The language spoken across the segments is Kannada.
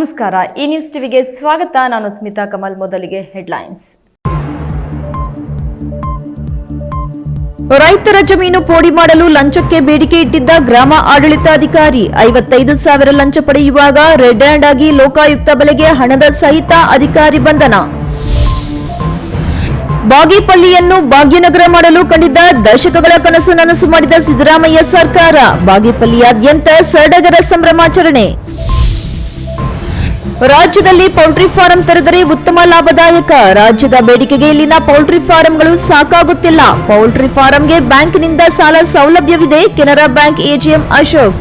ನಮಸ್ಕಾರ, ಈ ನ್ಯೂಸ್ ಟಿವಿಗೆ ಸ್ವಾಗತ. ನಾನು ಸ್ಮಿತಾ ಕಮಲ್. ಮೊದಲಿಗೆ ಹೆಡ್ಲೈನ್ಸ್. ರೈತರ ಜಮೀನು ಪೋಡಿ ಮಾಡಲು ಲಂಚಕ್ಕೆ ಬೇಡಿಕೆ ಇಟ್ಟಿದ್ದ ಗ್ರಾಮ ಆಡಳಿತಾಧಿಕಾರಿ 55,000 ಲಂಚ ಪಡೆಯುವಾಗ ರೆಡ್ ಹ್ಯಾಂಡ್ ಆಗಿ ಲೋಕಾಯುಕ್ತ ಬಲೆಗೆ ಹಣದ ಸಹಿತ ಅಧಿಕಾರಿ ಬಂಧನ. ಬಾಗೇಪಲ್ಲಿಯನ್ನು ಭಾಗ್ಯನಗರ ಮಾಡಲು ಕಂಡಿದ್ದ ದಶಕಗಳ ಕನಸು ನನಸು ಮಾಡಿದ ಸಿದ್ದರಾಮಯ್ಯ ಸರ್ಕಾರ. ಬಾಗೇಪಲ್ಲಿಯಾದ್ಯಂತ ಸಡಗರ ಸಂಭ್ರಮಾಚರಣೆ. ರಾಜ್ಯದಲ್ಲಿ ಪೌಲ್ಟ್ರಿ ಫಾರಂ ತೆರೆದರೆ ಉತ್ತಮ ಲಾಭದಾಯಕ. ರಾಜ್ಯದ ಬೇಡಿಕೆಗೆ ಇಲ್ಲಿನ ಪೌಲ್ಟ್ರಿ ಫಾರಂಗಳು ಸಾಕಾಗುತ್ತಿಲ್ಲ. ಪೌಲ್ಟ್ರಿ ಫಾರಂಗೆ ಬ್ಯಾಂಕ್ನಿಂದ ಸಾಲ ಸೌಲಭ್ಯವಿದೆ. Canara bank AGM Ashok.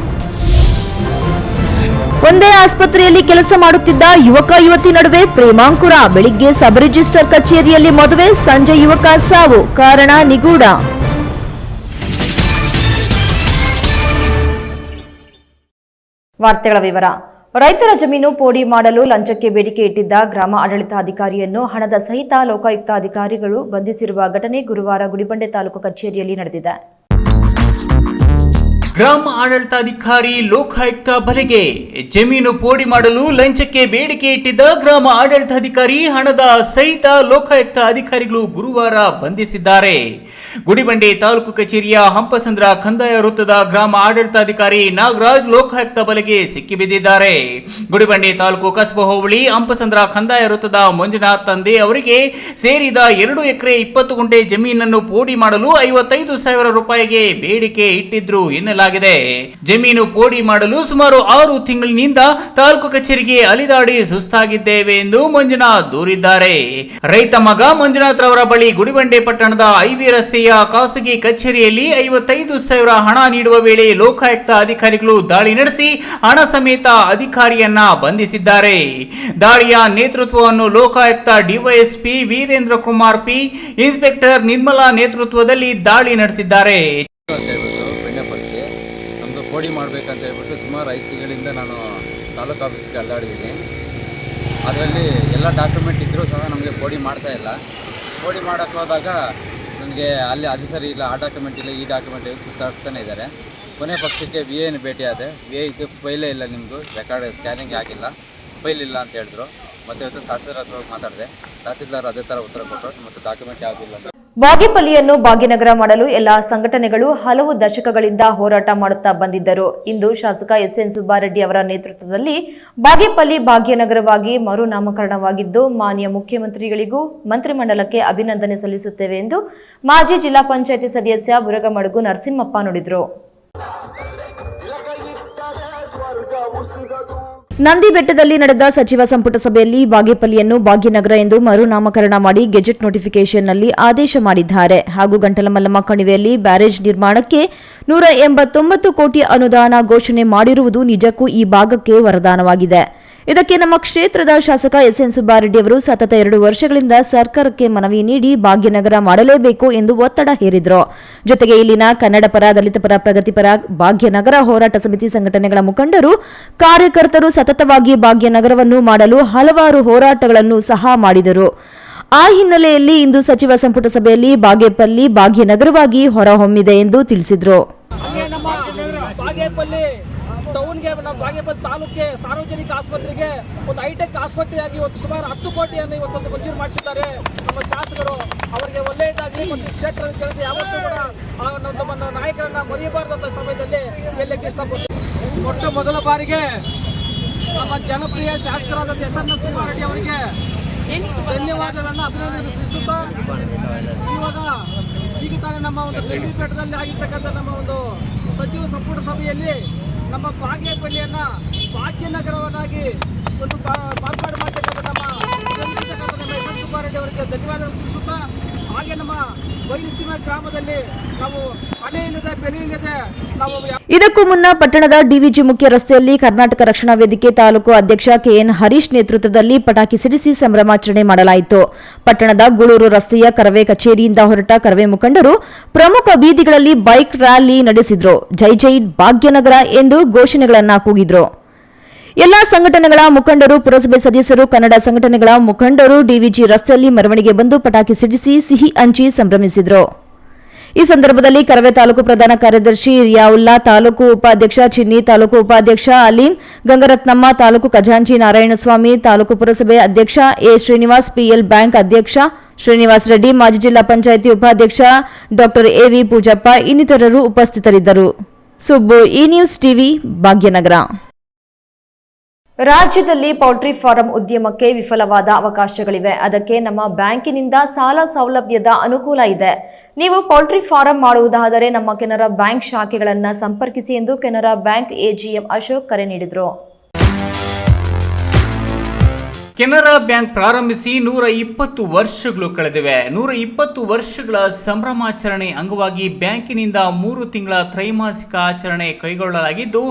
ಒಂದೇ ಆಸ್ಪತ್ರೆಯಲ್ಲಿ ಕೆಲಸ ಮಾಡುತ್ತಿದ್ದ ಯುವಕ ಯುವತಿ ನಡುವೆ ಪ್ರೇಮಾಂಕುರ. ಬೆಳಿಗ್ಗೆ ಸಬ್ ರಿಜಿಸ್ಟರ್ ಕಚೇರಿಯಲ್ಲಿ ಮದುವೆ, ಸಂಜೆ ಯುವಕ ಸಾವು. ಕಾರಣ ನಿಗೂಢ. ವಾರ್ತೆಗಳ ವಿವರ. ರೈತರ ಜಮೀನು ಪೋಡಿ ಮಾಡಲು ಲಂಚಕ್ಕೆ ಬೇಡಿಕೆ ಇಟ್ಟಿದ್ದ ಗ್ರಾಮ ಆಡಳಿತಾಧಿಕಾರಿಯನ್ನು ಹಣದ ಸಹಿತ ಲೋಕಾಯುಕ್ತ ಅಧಿಕಾರಿಗಳು ಬಂಧಿಸಿರುವ ಘಟನೆ ಗುರುವಾರ ಗುಡಿಬಂಡೆ ತಾಲೂಕು ಕಚೇರಿಯಲ್ಲಿ ನಡೆದಿದೆ. ಗ್ರಾಮ ಆಡಳಿತಾಧಿಕಾರಿ ಲೋಕಾಯುಕ್ತ ಬಲೆಗೆ. ಜಮೀನು ಪೋಡಿ ಮಾಡಲು ಲಂಚಕ್ಕೆ ಬೇಡಿಕೆ ಇಟ್ಟಿದ್ದ ಗ್ರಾಮ ಆಡಳಿತಾಧಿಕಾರಿ ಹಣದ ಸಹಿತ ಲೋಕಾಯುಕ್ತ ಅಧಿಕಾರಿಗಳು ಗುರುವಾರ ಬಂಧಿಸಿದ್ದಾರೆ. ಗುಡಿಬಂಡೆ ತಾಲೂಕು ಕಚೇರಿಯ ಹಂಪಸಂದ್ರ ಕಂದಾಯ ವೃತ್ತದ ಗ್ರಾಮ ಆಡಳಿತಾಧಿಕಾರಿ ನಾಗರಾಜ್ ಲೋಕಾಯುಕ್ತ ಬಲೆಗೆ ಸಿಕ್ಕಿಬಿದ್ದಿದ್ದಾರೆ. ಗುಡಿಬಂಡೆ ತಾಲೂಕು ಕಸಬಾ ಹೋಬಳಿ ಹಂಪಸಂದ್ರ ಕಂದಾಯ ವೃತ್ತದ ಮಂಜುನಾಥ್ ತಂದೆ ಅವರಿಗೆ ಸೇರಿದ 2 ಎಕರೆ 20 ಗುಂಟೆ ಜಮೀನನ್ನು ಪೋಡಿ ಮಾಡಲು 55,000 ರೂಪಾಯಿಗೆ ಬೇಡಿಕೆ ಇಟ್ಟಿದ್ರು ಎನ್ನಲಾಗಿದೆ. ಜಮೀನು ಪೋಡಿ ಮಾಡಲು ಸುಮಾರು 6 ತಿಂಗಳಿನಿಂದ ತಾಲೂಕು ಕಚೇರಿಗೆ ಅಲಿದಾಡಿ ಸುಸ್ತಾಗಿದ್ದೇವೆ ಎಂದು ಮಂಜುನಾಥ್ ದೂರಿದ್ದಾರೆ. ರೈತ ಮಗ ಮಂಜುನಾಥ್ ರವರ ಬಳಿ ಗುಡಿಬಂಡೆ ಪಟ್ಟಣದ ಐವಿ ರಸ್ತೆಯ ಖಾಸಗಿ ಕಚೇರಿಯಲ್ಲಿ 55,000 ಹಣ ನೀಡುವ ವೇಳೆ ಲೋಕಾಯುಕ್ತ ಅಧಿಕಾರಿಗಳು ದಾಳಿ ನಡೆಸಿ ಹಣ ಸಮೇತ ಅಧಿಕಾರಿಯನ್ನ ಬಂಧಿಸಿದ್ದಾರೆ. ದಾಳಿಯ ನೇತೃತ್ವವನ್ನು Lokayukta DYSP Virendra Kumar P, inspector Nirmala ನೇತೃತ್ವದಲ್ಲಿ ದಾಳಿ ನಡೆಸಿದ್ದಾರೆ. ನಮ್ಮದು ಪೋಡಿ ಮಾಡಬೇಕಂತ ಹೇಳ್ಬಿಟ್ಟು ಸುಮಾರು 5 ತಿಂಗಳಿಂದ ನಾನು ತಾಲೂಕು ಆಫೀಸ್ಗೆ ಅಲ್ಲಾಡಿದ್ದೀನಿ. ಅದರಲ್ಲಿ ಎಲ್ಲ ಡಾಕ್ಯುಮೆಂಟ್ ಇದ್ದರೂ ಸಹ ನಮಗೆ ಪೋಡಿ ಮಾಡ್ತಾ ಇಲ್ಲ. ಪೋಡಿ ಮಾಡೋಕ್ಕೆ ಹೋದಾಗ ನನಗೆ ಅಲ್ಲಿ ಅದು ಸರಿ ಇಲ್ಲ, ಆ ಡಾಕ್ಯುಮೆಂಟ್ ಇಲ್ಲ, ಈ ಡಾಕ್ಯುಮೆಂಟ್ ಇಲ್ಲ, ಸುತ್ತಾಡ್ತಾನೆ ಇದ್ದಾರೆ. ಕೊನೆ ಪಕ್ಷಕ್ಕೆ VAನ ಭೇಟಿ ಆದೆ. VA ಇದು ಫೈಲೇ ಇಲ್ಲ, ನಿಮ್ಮದು ರೆಕಾರ್ಡ್ ಸ್ಕ್ಯಾನಿಂಗ್ ಆಗಿಲ್ಲ, ಫೈಲ್ ಇಲ್ಲ ಅಂತ ಹೇಳಿದ್ರು. ಮತ್ತು ಇವತ್ತು ತಹಸೀಲ್ದಾರ್ ಹತ್ರ ಮಾತಾಡಿದೆ. ತಹಸೀಲ್ದಾರ್ ಅದೇ ಥರ ಉತ್ತರ ಕೊಟ್ಟರು, ಮತ್ತು ಡಾಕ್ಯುಮೆಂಟ್ ಯಾವುದಿಲ್ಲ. ಬಾಗೇಪಲ್ಲಿಯನ್ನು ಭಾಗ್ಯನಗರ ಮಾಡಲು ಎಲ್ಲಾ ಸಂಘಟನೆಗಳು ಹಲವು ದಶಕಗಳಿಂದ ಹೋರಾಟ ಮಾಡುತ್ತಾ ಬಂದಿದ್ದರು. ಇಂದು ಶಾಸಕ SN ಸುಬ್ಬಾರೆಡ್ಡಿ ಅವರ ನೇತೃತ್ವದಲ್ಲಿ ಬಾಗೇಪಲ್ಲಿ ಭಾಗ್ಯನಗರವಾಗಿ ಮರು ನಾಮಕರಣವಾಗಿದ್ದು, ಮಾನ್ಯ ಮುಖ್ಯಮಂತ್ರಿಗಳಿಗೂ ಮಂತ್ರಿಮಂಡಲಕ್ಕೆ ಅಭಿನಂದನೆ ಸಲ್ಲಿಸುತ್ತೇವೆ ಎಂದು ಮಾಜಿ ಜಿಲ್ಲಾ ಪಂಚಾಯಿತಿ ಸದಸ್ಯ ಬುರಗಮಡುಗು ನರಸಿಂಹಪ್ಪ ನುಡಿದರು. ನಂದಿ ಬೆಟ್ಟದಲ್ಲಿ ನಡೆದ ಸಚಿವ ಸಂಪುಟ ಸಭೆಯಲ್ಲಿ ಬಾಗೇಪಲ್ಲಿಯನ್ನು ಭಾಗ್ಯನಗರ ಎಂದು ಮರು ನಾಮಕರಣ ಮಾಡಿ ಗೆಜೆಟ್ ನೋಟಿಫಿಕೇಷನ್ನಲ್ಲಿ ಆದೇಶ ಮಾಡಿದ್ದಾರೆ. ಹಾಗೂ ಗಂಟಲಮಲ್ಲಮ್ಮ ಕಣಿವೆಯಲ್ಲಿ ಬ್ಯಾರೇಜ್ ನಿರ್ಮಾಣಕ್ಕೆ 189 ಕೋಟಿ ಅನುದಾನ ಘೋಷಣೆ ಮಾಡಿರುವುದು ನಿಜಕ್ಕೂ ಈ ಭಾಗಕ್ಕೆ ವರದಾನವಾಗಿದೆ. ಇದಕ್ಕೆ ನಮ್ಮ ಕ್ಷೇತ್ರದ ಶಾಸಕ SN ಸುಬ್ಬಾರೆಡ್ಡಿ ಅವರು ಸತತ 2 ವರ್ಷಗಳಿಂದ ಸರ್ಕಾರಕ್ಕೆ ಮನವಿ ನೀಡಿ ಭಾಗ್ಯನಗರ ಮಾಡಲೇಬೇಕು ಎಂದು ಒತ್ತಡ ಹೇರಿದರು. ಜೊತೆಗೆ ಇಲ್ಲಿನ ಕನ್ನಡ ಪರ, ದಲಿತ ಪರ, ಪ್ರಗತಿಪರ ಭಾಗ್ಯನಗರ ಹೋರಾಟ ಸಮಿತಿ ಸಂಘಟನೆಗಳ ಮುಖಂಡರು, ಕಾರ್ಯಕರ್ತರು ಸತತವಾಗಿ ಭಾಗ್ಯನಗರವನ್ನು ಮಾಡಲು ಹಲವಾರು ಹೋರಾಟಗಳನ್ನು ಸಹ ಮಾಡಿದರು. ಆ ಹಿನ್ನೆಲೆಯಲ್ಲಿ ಇಂದು ಸಚಿವ ಸಂಪುಟ ಸಭೆಯಲ್ಲಿ ಬಾಗೇಪಲ್ಲಿ ಭಾಗ್ಯನಗರವಾಗಿ ಹೊರಹೊಮ್ಮಿದೆ ಎಂದು ತಿಳಿಸಿದರು. ಟೌನ್ಗೆ ನಮ್ಮ ಬಾಗೇಪಲ್ಲಿ ತಾಲೂಕಿಗೆ ಸಾರ್ವಜನಿಕ ಆಸ್ಪತ್ರೆಗೆ ಒಂದು ಹೈಟೆಕ್ ಆಸ್ಪತ್ರೆಯಾಗಿ ಇವತ್ತು ಸುಮಾರು 10 ಕೋಟಿಯನ್ನು ಇವತ್ತೊಂದು ಮಂಜೂರು ಮಾಡಿಸಿದ್ದಾರೆ ನಮ್ಮ ಶಾಸಕರು. ಅವರಿಗೆ ಒಳ್ಳೆಯದಾಗಲಿ. ಮತ್ತು ಕ್ಷೇತ್ರದ ಜನತೆ ಯಾವತ್ತೂ ಕೂಡ ನಮ್ಮ ನಾಯಕರನ್ನ ಮರೆಯಬಾರದಂಥ ಸಮಯದಲ್ಲಿ ಹೇಳಲಿಕ್ಕೆ ಇಷ್ಟಪಡ್ತೀನಿ. ಮೊಟ್ಟ ಮೊದಲ ಬಾರಿಗೆ ನಮ್ಮ ಜನಪ್ರಿಯ ಶಾಸಕರಾದ SN ಸುಬ್ಬಾರೆಡ್ಡಿ ಅವರಿಗೆ ಧನ್ಯವಾದಗಳನ್ನು ಅಭಿನಂದನೆ ತಿಳಿಸುತ್ತಾ, ಇವಾಗ ಈಗ ತಾನೇ ನಮ್ಮ ಒಂದು ಬೆಟ್ಟದಲ್ಲಿ ಆಗಿರ್ತಕ್ಕಂಥ ನಮ್ಮ ಒಂದು ಸಚಿವ ಸಂಪುಟ ಸಭೆಯಲ್ಲಿ ನಮ್ಮ ಬಾಗೇಪಲ್ಲಿಯನ್ನ ಭಾಗ್ಯನಗರವನ್ನಾಗಿ ಒಂದು ಮಾರ್ಪಾಡು ಮಾಡತಕ್ಕಂಥ ನಮ್ಮ SN ಸುಬ್ಬಾರೆಡ್ಡಿ ಅವರಿಗೆ ಧನ್ಯವಾದಗಳು ಸಲ್ಲಿಸುತ್ತಾ, ಹಾಗೆ ನಮ್ಮ ವೈರಿಸ್ತಿಮ ಗ್ರಾಮದಲ್ಲಿ ನಾವು ಮನೆ ಇಲ್ಲದೆ ಬೆಲೆ ಇಲ್ಲದೆ ನಾವು. ಇದಕ್ಕೂ ಮುನ್ನ ಪಟ್ಟಣದ DVG ಮುಖ್ಯ ರಸ್ತೆಯಲ್ಲಿ ಕರ್ನಾಟಕ ರಕ್ಷಣಾ ವೇದಿಕೆ ತಾಲೂಕು ಅಧ್ಯಕ್ಷ KN ಹರೀಶ್ ನೇತೃತ್ವದಲ್ಲಿ ಪಟಾಕಿ ಸಿಡಿಸಿ ಸಂಭ್ರಮಾಚರಣೆ ಮಾಡಲಾಯಿತು. ಪಟ್ಟಣದ ಗೂಳೂರು ರಸ್ತೆಯ ಕರವೇ ಕಚೇರಿಯಿಂದ ಹೊರಟ ಕರವೇ ಮುಖಂಡರು ಪ್ರಮುಖ ಬೀದಿಗಳಲ್ಲಿ ಬೈಕ್ ರ್ಯಾಲಿ ನಡೆಸಿದ್ರು. ಜೈ ಜೈ ಭಾಗ್ಯನಗರ ಎಂದು ಘೋಷಣೆಗಳನ್ನು ಕೂಗಿದ್ರು. ಎಲ್ಲಾ ಸಂಘಟನೆಗಳ ಮುಖಂಡರು, ಪುರಸಭೆ ಸದಸ್ಯರು, ಕನ್ನಡ ಸಂಘಟನೆಗಳ ಮುಖಂಡರು DVG ರಸ್ತೆಯಲ್ಲಿ ಮೆರವಣಿಗೆ ಬಂದು ಪಟಾಕಿ ಸಿಡಿಸಿ ಸಿಹಿ ಹಂಚಿ ಸಂಭ್ರಮಿಸಿದರು. ಈ ಸಂದರ್ಭದಲ್ಲಿ ಕರವೇ ತಾಲೂಕು ಪ್ರಧಾನ ಕಾರ್ಯದರ್ಶಿ ರಿಯಾವುಲ್ಲಾ, ತಾಲೂಕು ಉಪಾಧ್ಯಕ್ಷ ಚಿನ್ನಿ, ತಾಲೂಕು ಉಪಾಧ್ಯಕ್ಷ ಅಲೀಂ, ಗಂಗರತ್ನಮ್ಮ, ತಾಲೂಕು ಖಜಾಂಚಿ ನಾರಾಯಣಸ್ವಾಮಿ, ತಾಲೂಕು ಪುರಸಭೆ ಅಧ್ಯಕ್ಷ ಎ ಶ್ರೀನಿವಾಸ್, ಪಿಎಲ್ ಬ್ಯಾಂಕ್ ಅಧ್ಯಕ್ಷ ಶ್ರೀನಿವಾಸ್ ರೆಡ್ಡಿ, ಮಾಜಿ ಜಿಲ್ಲಾ ಪಂಚಾಯಿತಿ ಉಪಾಧ್ಯಕ್ಷ ಡಾ ಎವಿ ಪೂಜಪ್ಪ ಇನ್ನಿತರರು ಉಪಸ್ಥಿತರಿದ್ದರು. Subbu, E news TV, Bhagyanagar. ರಾಜ್ಯದಲ್ಲಿ ಪೌಲ್ಟ್ರಿ ಫಾರಂ ಉದ್ಯಮಕ್ಕೆ ವಿಫಲವಾದ ಅವಕಾಶಗಳಿವೆ. ಅದಕ್ಕೆ ನಮ್ಮ ಬ್ಯಾಂಕಿನಿಂದ ಸಾಲ ಸೌಲಭ್ಯದ ಅನುಕೂಲ ಇದೆ. ನೀವು ಪೌಲ್ಟ್ರಿ ಫಾರಂ ಮಾಡುವುದಾದರೆ ನಮ್ಮ ಕೆನರಾ ಬ್ಯಾಂಕ್ ಶಾಖೆಗಳನ್ನು ಸಂಪರ್ಕಿಸಿ ಎಂದು ಕೆನರಾ ಬ್ಯಾಂಕ್ ಎಜಿಎಂ ಅಶೋಕ್ ಕರೆ ನೀಡಿದರು. ಕೆನರಾ ಬ್ಯಾಂಕ್ ಪ್ರಾರಂಭಿಸಿ 120 ವರ್ಷಗಳು ಕಳೆದಿವೆ. 120 ವರ್ಷಗಳ ಸಂಭ್ರಮಾಚರಣೆ ಅಂಗವಾಗಿ ಬ್ಯಾಂಕಿನಿಂದ 3 ತಿಂಗಳ ತ್ರೈಮಾಸಿಕ ಆಚರಣೆ ಕೈಗೊಳ್ಳಲಾಗಿದ್ದು,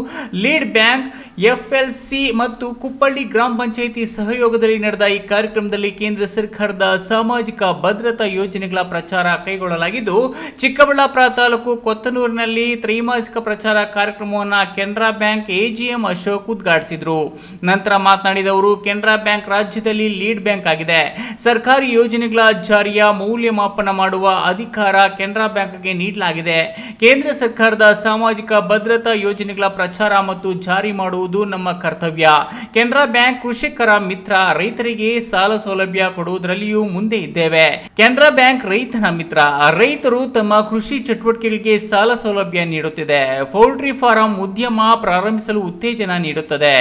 ಲೀಡ್ ಬ್ಯಾಂಕ್, ಎಫ್ಎಲ್ಸಿ ಮತ್ತು ಕುಪ್ಪಳ್ಳಿ ಗ್ರಾಮ ಪಂಚಾಯಿತಿ ಸಹಯೋಗದಲ್ಲಿ ನಡೆದ ಈ ಕಾರ್ಯಕ್ರಮದಲ್ಲಿ ಕೇಂದ್ರ ಸರ್ಕಾರದ ಸಾಮಾಜಿಕ ಭದ್ರತಾ ಯೋಜನೆಗಳ ಪ್ರಚಾರ ಕೈಗೊಳ್ಳಲಾಗಿದ್ದು, ಚಿಕ್ಕಬಳ್ಳಾಪುರ ತಾಲೂಕು ಕೊತ್ತನೂರಿನಲ್ಲಿ ತ್ರೈಮಾಸಿಕ ಪ್ರಚಾರ ಕಾರ್ಯಕ್ರಮವನ್ನು ಕೆನರಾ ಬ್ಯಾಂಕ್ ಎಜಿಎಂ ಅಶೋಕ್ ಉದ್ಘಾಟಿಸಿದರು. ನಂತರ ಮಾತನಾಡಿದ ಅವರು, ಕೆನರಾ ಬ್ಯಾಂಕ್ ರಾಜ್ಯದಲ್ಲಿ ಲೀಡ್ ಬ್ಯಾಂಕ್ ಆಗಿದೆ. ಸರ್ಕಾರಿ ಯೋಜನೆಗಳ ಜಾರಿಯ ಮೌಲ್ಯಮಾಪನ ಮಾಡುವ ಅಧಿಕಾರ ಕೆನರಾ ಬ್ಯಾಂಕ್ಗೆ ನೀಡಲಾಗಿದೆ. ಕೇಂದ್ರ ಸರ್ಕಾರದ ಸಾಮಾಜಿಕ ಭದ್ರತಾ ಯೋಜನೆಗಳ ಪ್ರಚಾರ ಮತ್ತು ಜಾರಿ ಮಾಡುವುದು ನಮ್ಮ ಕರ್ತವ್ಯ. ಕೆನರಾ ಬ್ಯಾಂಕ್ ಕೃಷಿಕರ ಮಿತ್ರ, ರೈತರಿಗೆ ಸಾಲ ಸೌಲಭ್ಯ ಕೊಡುವುದರಲ್ಲಿಯೂ ಮುಂದೆ ಇದ್ದೇವೆ. ಕೆನರಾ ಬ್ಯಾಂಕ್ ರೈತನ ಮಿತ್ರ, ರೈತರು ತಮ್ಮ ಕೃಷಿ ಚಟುವಟಿಕೆಗಳಿಗೆ ಸಾಲ ಸೌಲಭ್ಯ ನೀಡುತ್ತಿದೆ. ಪೌಲ್ಟ್ರಿ ಫಾರಂ ಉದ್ಯಮ ಪ್ರಾರಂಭಿಸಲು ಉತ್ತೇಜನ ನೀಡುತ್ತದೆ.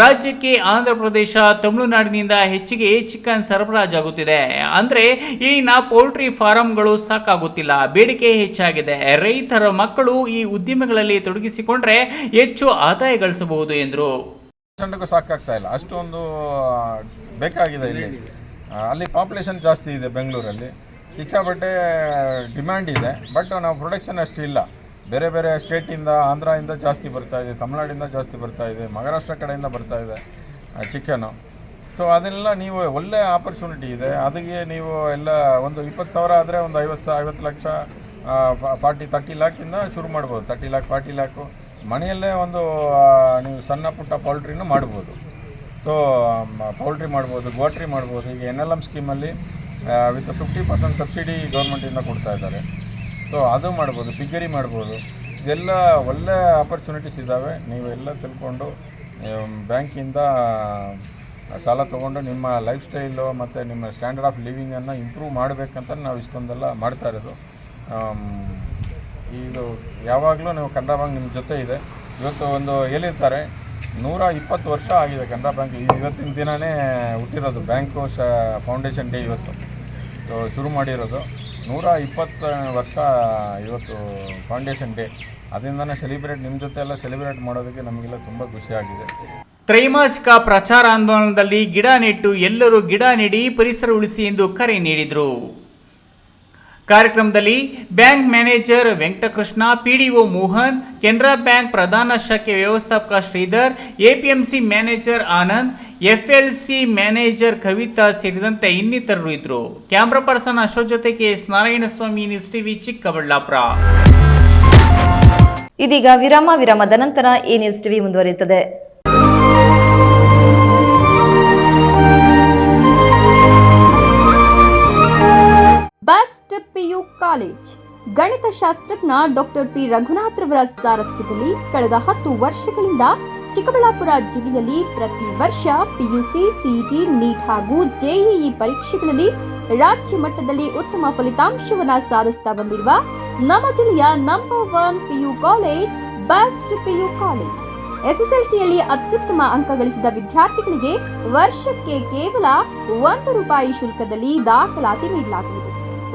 ರಾಜ್ಯಕ್ಕೆ ಆಂಧ್ರ ಪ್ರದೇಶ, ತಮಿಳುನಾಡಿನಿಂದ ಹೆಚ್ಚಿಗೆ ಚಿಕನ್ ಸರಬರಾಜಾಗುತ್ತಿದೆ. ಅಂದ್ರೆ ಇಲ್ಲಿನ ಪೌಲ್ಟ್ರಿ ಫಾರಂಗಳು ಸಾಕಾಗುತ್ತಿಲ್ಲ, ಬೇಡಿಕೆ ಹೆಚ್ಚಾಗಿದೆ. ರೈತರ ಮಕ್ಕಳು ಈ ಉದ್ಯಮಗಳಲ್ಲಿ ತೊಡಗಿಸಿಕೊಂಡ್ರೆ ಹೆಚ್ಚು ಆದಾಯ ಗಳಿಸಬಹುದು ಎಂದರು. ಸಾಕಾಗ್ತಾ ಇಲ್ಲ, ಅಷ್ಟೊಂದು ಬೇಕಾಗಿದೆ. ಅಲ್ಲಿ ಪಾಪ್ಯುಲೇಷನ್ ಜಾಸ್ತಿ ಇದೆ. ಬೆಂಗಳೂರಲ್ಲಿ ಸಿಕ್ಕಾಪಟ್ಟೆ ಡಿಮ್ಯಾಂಡ್ ಇದೆ, ಬಟ್ ನಾವು ಪ್ರೊಡಕ್ಷನ್ ಅಷ್ಟು ಇಲ್ಲ. ಬೇರೆ ಬೇರೆ ಸ್ಟೇಟಿಂದ, ಆಂಧ್ರದಿಂದ ಜಾಸ್ತಿ ಬರ್ತಾ ಇದೆ, ತಮಿಳ್ನಾಡಿಂದ ಜಾಸ್ತಿ ಬರ್ತಾ ಇದೆ, ಮಹಾರಾಷ್ಟ್ರ ಕಡೆಯಿಂದ ಬರ್ತಾ ಇದೆ ಚಿಕನ್ನು. ಸೊ ಅದನ್ನೆಲ್ಲ ನೀವು ಒಳ್ಳೆ ಆಪರ್ಚುನಿಟಿ ಇದೆ. ಅದಕ್ಕೆ ನೀವು ಎಲ್ಲ ಒಂದು 20,000 ಆದರೆ ಒಂದು 50 ಲಕ್ಷ 30 ಲ್ಯಾಕಿಂದ ಶುರು ಮಾಡ್ಬೋದು. 30 ಲ್ಯಾಕ್ 40 ಲ್ಯಾಕು ಮನೆಯಲ್ಲೇ ಒಂದು ನೀವು ಸಣ್ಣ ಪುಟ್ಟ ಪೌಲ್ಟ್ರಿನೂ ಮಾಡ್ಬೋದು. ಸೊ ಪೌಲ್ಟ್ರಿ ಮಾಡ್ಬೋದು, ಗೋಟ್ರಿ ಮಾಡ್ಬೋದು. ಈಗ NLM ಸ್ಕೀಮಲ್ಲಿ ವಿತ್ 50% ಸಬ್ಸಿಡಿ ಗೌರ್ಮೆಂಟಿಂದ ಕೊಡ್ತಾ ಇದ್ದಾರೆ. ಸೊ ಅದು ಮಾಡ್ಬೋದು, ಪಿಗ್ಗರಿ ಮಾಡ್ಬೋದು. ಇದೆಲ್ಲ ಒಳ್ಳೆ ಆಪರ್ಚುನಿಟೀಸ್ ಇದ್ದಾವೆ. ನೀವೆಲ್ಲ ತಿಳ್ಕೊಂಡು ಬ್ಯಾಂಕಿಂದ ಸಾಲ ತೊಗೊಂಡು ನಿಮ್ಮ ಲೈಫ್ ಸ್ಟೈಲು ಮತ್ತು ನಿಮ್ಮ ಸ್ಟ್ಯಾಂಡರ್ಡ್ ಆಫ್ ಲಿವಿಂಗನ್ನು ಇಂಪ್ರೂವ್ ಮಾಡಬೇಕಂತ ನಾವು ಇಷ್ಟೊಂದೆಲ್ಲ ಮಾಡ್ತಾ ಇರೋದು. ಇದು ಯಾವಾಗಲೂ ನಾವು ಕೆನರಾ ಬ್ಯಾಂಕ್ ನಿಮ್ಮ ಜೊತೆ ಇದೆ. ಇವತ್ತು ಒಂದು ಹೇಳಿರ್ತಾರೆ 120 ವರ್ಷ ಆಗಿದೆ ಕೆನರಾ ಬ್ಯಾಂಕ್. ಇವತ್ತಿನ ದಿನವೇ ಹುಟ್ಟಿರೋದು ಬ್ಯಾಂಕು ಫೌಂಡೇಶನ್ ಡೇ ಇವತ್ತು. ಸೊ ಶುರು ಮಾಡಿರೋದು 120 ವರ್ಷ ಇವತ್ತು ಫೌಂಡೇಶನ್ ಡೇ. ಅದರಿಂದನೇ ನಿಮ್ಮ ಜೊತೆ ಎಲ್ಲ ಸೆಲೆಬ್ರೇಟ್ ಮಾಡೋದಕ್ಕೆ ನಮಗೆಲ್ಲ ತುಂಬ ಖುಷಿಯಾಗಿದೆ. ತ್ರೈಮಾಸಿಕ ಪ್ರಚಾರ ಆಂದೋಲನದಲ್ಲಿ ಗಿಡ ನೆಟ್ಟು ಎಲ್ಲರೂ ಗಿಡ ನೆಡಿ ಪರಿಸರ ಉಳಿಸಿ ಎಂದು ಕರೆ ನೀಡಿದರು. ಕಾರ್ಯಕ್ರಮದಲ್ಲಿ bank manager Venkatakrishna, PDO Mohan, Canara bank ಪ್ರಧಾನ ಶಾಖೆ ವ್ಯವಸ್ಥಾಪಕ Sridhar, APMC manager Anand, FLC manager Kavita ಸೇರಿದಂತೆ ಇನ್ನಿತರರು ಇದ್ದರು. ಕ್ಯಾಮ್ರಾ ಪರ್ಸನ್ ಅಶೋಕ್ ಜೊತೆ KS Narayanaswamy, news TV, Chikkaballapur. ಇದೀಗ ವಿರಾಮದ ನಂತರ ಈ ನ್ಯೂಸ್ ಟಿವಿ ಮುಂದುವರಿಯುತ್ತದೆ. ಬೆಸ್ಟ್ ಪಿಯು ಕಾಲೇಜ್ ಗಣಿತಶಾಸ್ತ್ರಜ್ಞ ಡಾಕ್ಟರ್ ಪಿ ರಘುನಾಥ್ ರವರ ಸಾರಥ್ಯದಲ್ಲಿ ಕಳೆದ 10 ವರ್ಷಗಳಿಂದ ಚಿಕ್ಕಬಳ್ಳಾಪುರ ಜಿಲ್ಲೆಯಲ್ಲಿ ಪ್ರತಿ ವರ್ಷ ಪಿಯುಸಿ, ಸಿಇಟಿ, ನೀಟ್ ಹಾಗೂ ಜೆಇಇ ಪರೀಕ್ಷೆಗಳಲ್ಲಿ ರಾಜ್ಯ ಮಟ್ಟದಲ್ಲಿ ಉತ್ತಮ ಫಲಿತಾಂಶವನ್ನು ಸಾಧಿಸುತ್ತಾ ಬಂದಿರುವ ನಮ್ಮ ಜಿಲ್ಲೆಯ number 1 PU college Best PU College. ಎಸ್ಎಸ್ಎಲ್ಸಿಯಲ್ಲಿ ಅತ್ಯುತ್ತಮ ಅಂಕ ಗಳಿಸಿದ ವಿದ್ಯಾರ್ಥಿಗಳಿಗೆ ವರ್ಷಕ್ಕೆ ಕೇವಲ ₹1 ಶುಲ್ಕದಲ್ಲಿ ದಾಖಲಾತಿ ನೀಡಲಾಗುವುದು.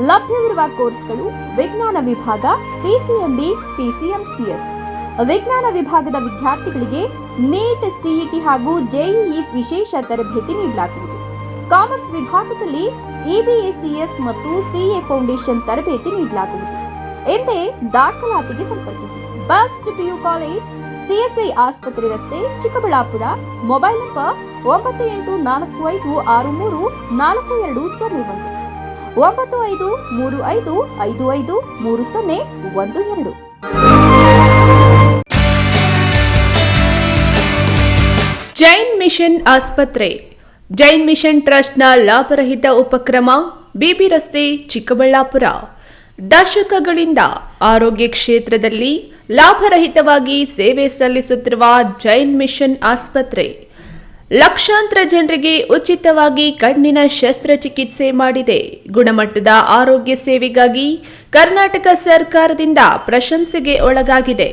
ಲಭ್ಯವಿರುವ ಕೋರ್ಸ್ಗಳು ವಿಜ್ಞಾನ ವಿಭಾಗ, ಪಿಸಿಎಂಬಿ, ಪಿಸಿಎಂಸಿಎಸ್. ವಿಜ್ಞಾನ ವಿಭಾಗದ ವಿದ್ಯಾರ್ಥಿಗಳಿಗೆ ನೀಟ್, ಸಿಇಟಿ ಹಾಗೂ ಜೆಇಇ ವಿಶೇಷ ತರಬೇತಿ ನೀಡಲಾಗುವುದು. ಕಾಮರ್ಸ್ ವಿಭಾಗದಲ್ಲಿ ಇಬಿಎಸಿಎಸ್ ಮತ್ತು ಸಿಎ ಫೌಂಡೇಶನ್ ತರಬೇತಿ ನೀಡಲಾಗುವುದು. ಎಂದೇ ದಾಖಲಾತಿಗೆ ಸಂಪರ್ಕಿಸಿ. ಬೆಸ್ಟ್ ಪಿಯು ಕಾಲೇಜ್, ಸಿಎಸ್ಐ ಆಸ್ಪತ್ರೆ ರಸ್ತೆ, Chikkaballapur. Mobile number 9845634201, 9535553012. Jain mission ಆಸ್ಪತ್ರೆ, ಜೈನ್ ಮಿಷನ್ ಟ್ರಸ್ಟ್ನ ಲಾಭರಹಿತ ಉಪಕ್ರಮ, ಬಿಬಿ ರಸ್ತೆ, ಚಿಕ್ಕಬಳ್ಳಾಪುರ. ದಶಕಗಳಿಂದ ಆರೋಗ್ಯ ಕ್ಷೇತ್ರದಲ್ಲಿ ಲಾಭರಹಿತವಾಗಿ ಸೇವೆ ಸಲ್ಲಿಸುತ್ತಿರುವ ಜೈನ್ ಮಿಷನ್ ಆಸ್ಪತ್ರೆ ಲಕ್ಷಾಂತರ ಜನರಿಗೆ ಉಚಿತವಾಗಿ ಕಣ್ಣಿನ ಶಸ್ತ್ರಚಿಕಿತ್ಸೆ ಮಾಡಿದೆ. ಗುಣಮಟ್ಟದ ಆರೋಗ್ಯ ಸೇವೆಗಾಗಿ ಕರ್ನಾಟಕ ಸರ್ಕಾರದಿಂದ ಪ್ರಶಂಸೆಗೆ ಒಳಗಾಗಿದೆ.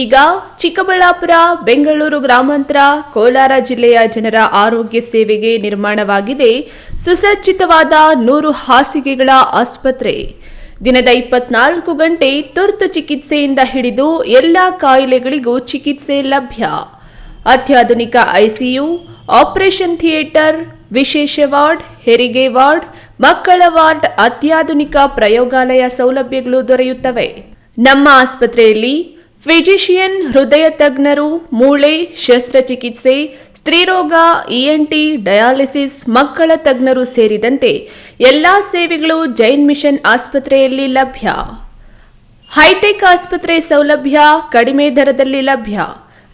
ಈಗ ಚಿಕ್ಕಬಳ್ಳಾಪುರ, ಬೆಂಗಳೂರು ಗ್ರಾಮಾಂತರ, ಕೋಲಾರ ಜಿಲ್ಲೆಯ ಜನರ ಆರೋಗ್ಯ ಸೇವೆಗೆ ನಿರ್ಮಾಣವಾಗಿದೆ ಸುಸಜ್ಜಿತವಾದ 100 ಹಾಸಿಗೆಗಳ ಆಸ್ಪತ್ರೆ. ದಿನದ 24 ಗಂಟೆ ತುರ್ತು ಚಿಕಿತ್ಸೆಯಿಂದ ಹಿಡಿದು ಎಲ್ಲ ಕಾಯಿಲೆಗಳಿಗೂ ಚಿಕಿತ್ಸೆ ಲಭ್ಯ. ಅತ್ಯಾಧುನಿಕ ಐಸಿಯು, ಆಪರೇಷನ್ ಥಿಯೇಟರ್, ವಿಶೇಷ ವಾರ್ಡ್, ಹೆರಿಗೆ ವಾರ್ಡ್, ಮಕ್ಕಳ ವಾರ್ಡ್, ಅತ್ಯಾಧುನಿಕ ಪ್ರಯೋಗಾಲಯ ಸೌಲಭ್ಯಗಳು ದೊರೆಯುತ್ತವೆ. ನಮ್ಮ ಆಸ್ಪತ್ರೆಯಲ್ಲಿ ಫಿಜಿಷಿಯನ್, ಹೃದಯ ತಜ್ಞರು, ಮೂಳೆ ಶಸ್ತ್ರಚಿಕಿತ್ಸೆ, ಸ್ತ್ರೀರೋಗ, ಇಎನ್ಟಿ, ಡಯಾಲಿಸಿಸ್, ಮಕ್ಕಳ ತಜ್ಞರು ಸೇರಿದಂತೆ ಎಲ್ಲಾ ಸೇವೆಗಳು ಜೈನ್ ಮಿಷನ್ ಆಸ್ಪತ್ರೆಯಲ್ಲಿ ಲಭ್ಯ. ಹೈಟೆಕ್ ಆಸ್ಪತ್ರೆ ಸೌಲಭ್ಯ ಕಡಿಮೆ ದರದಲ್ಲಿ ಲಭ್ಯ.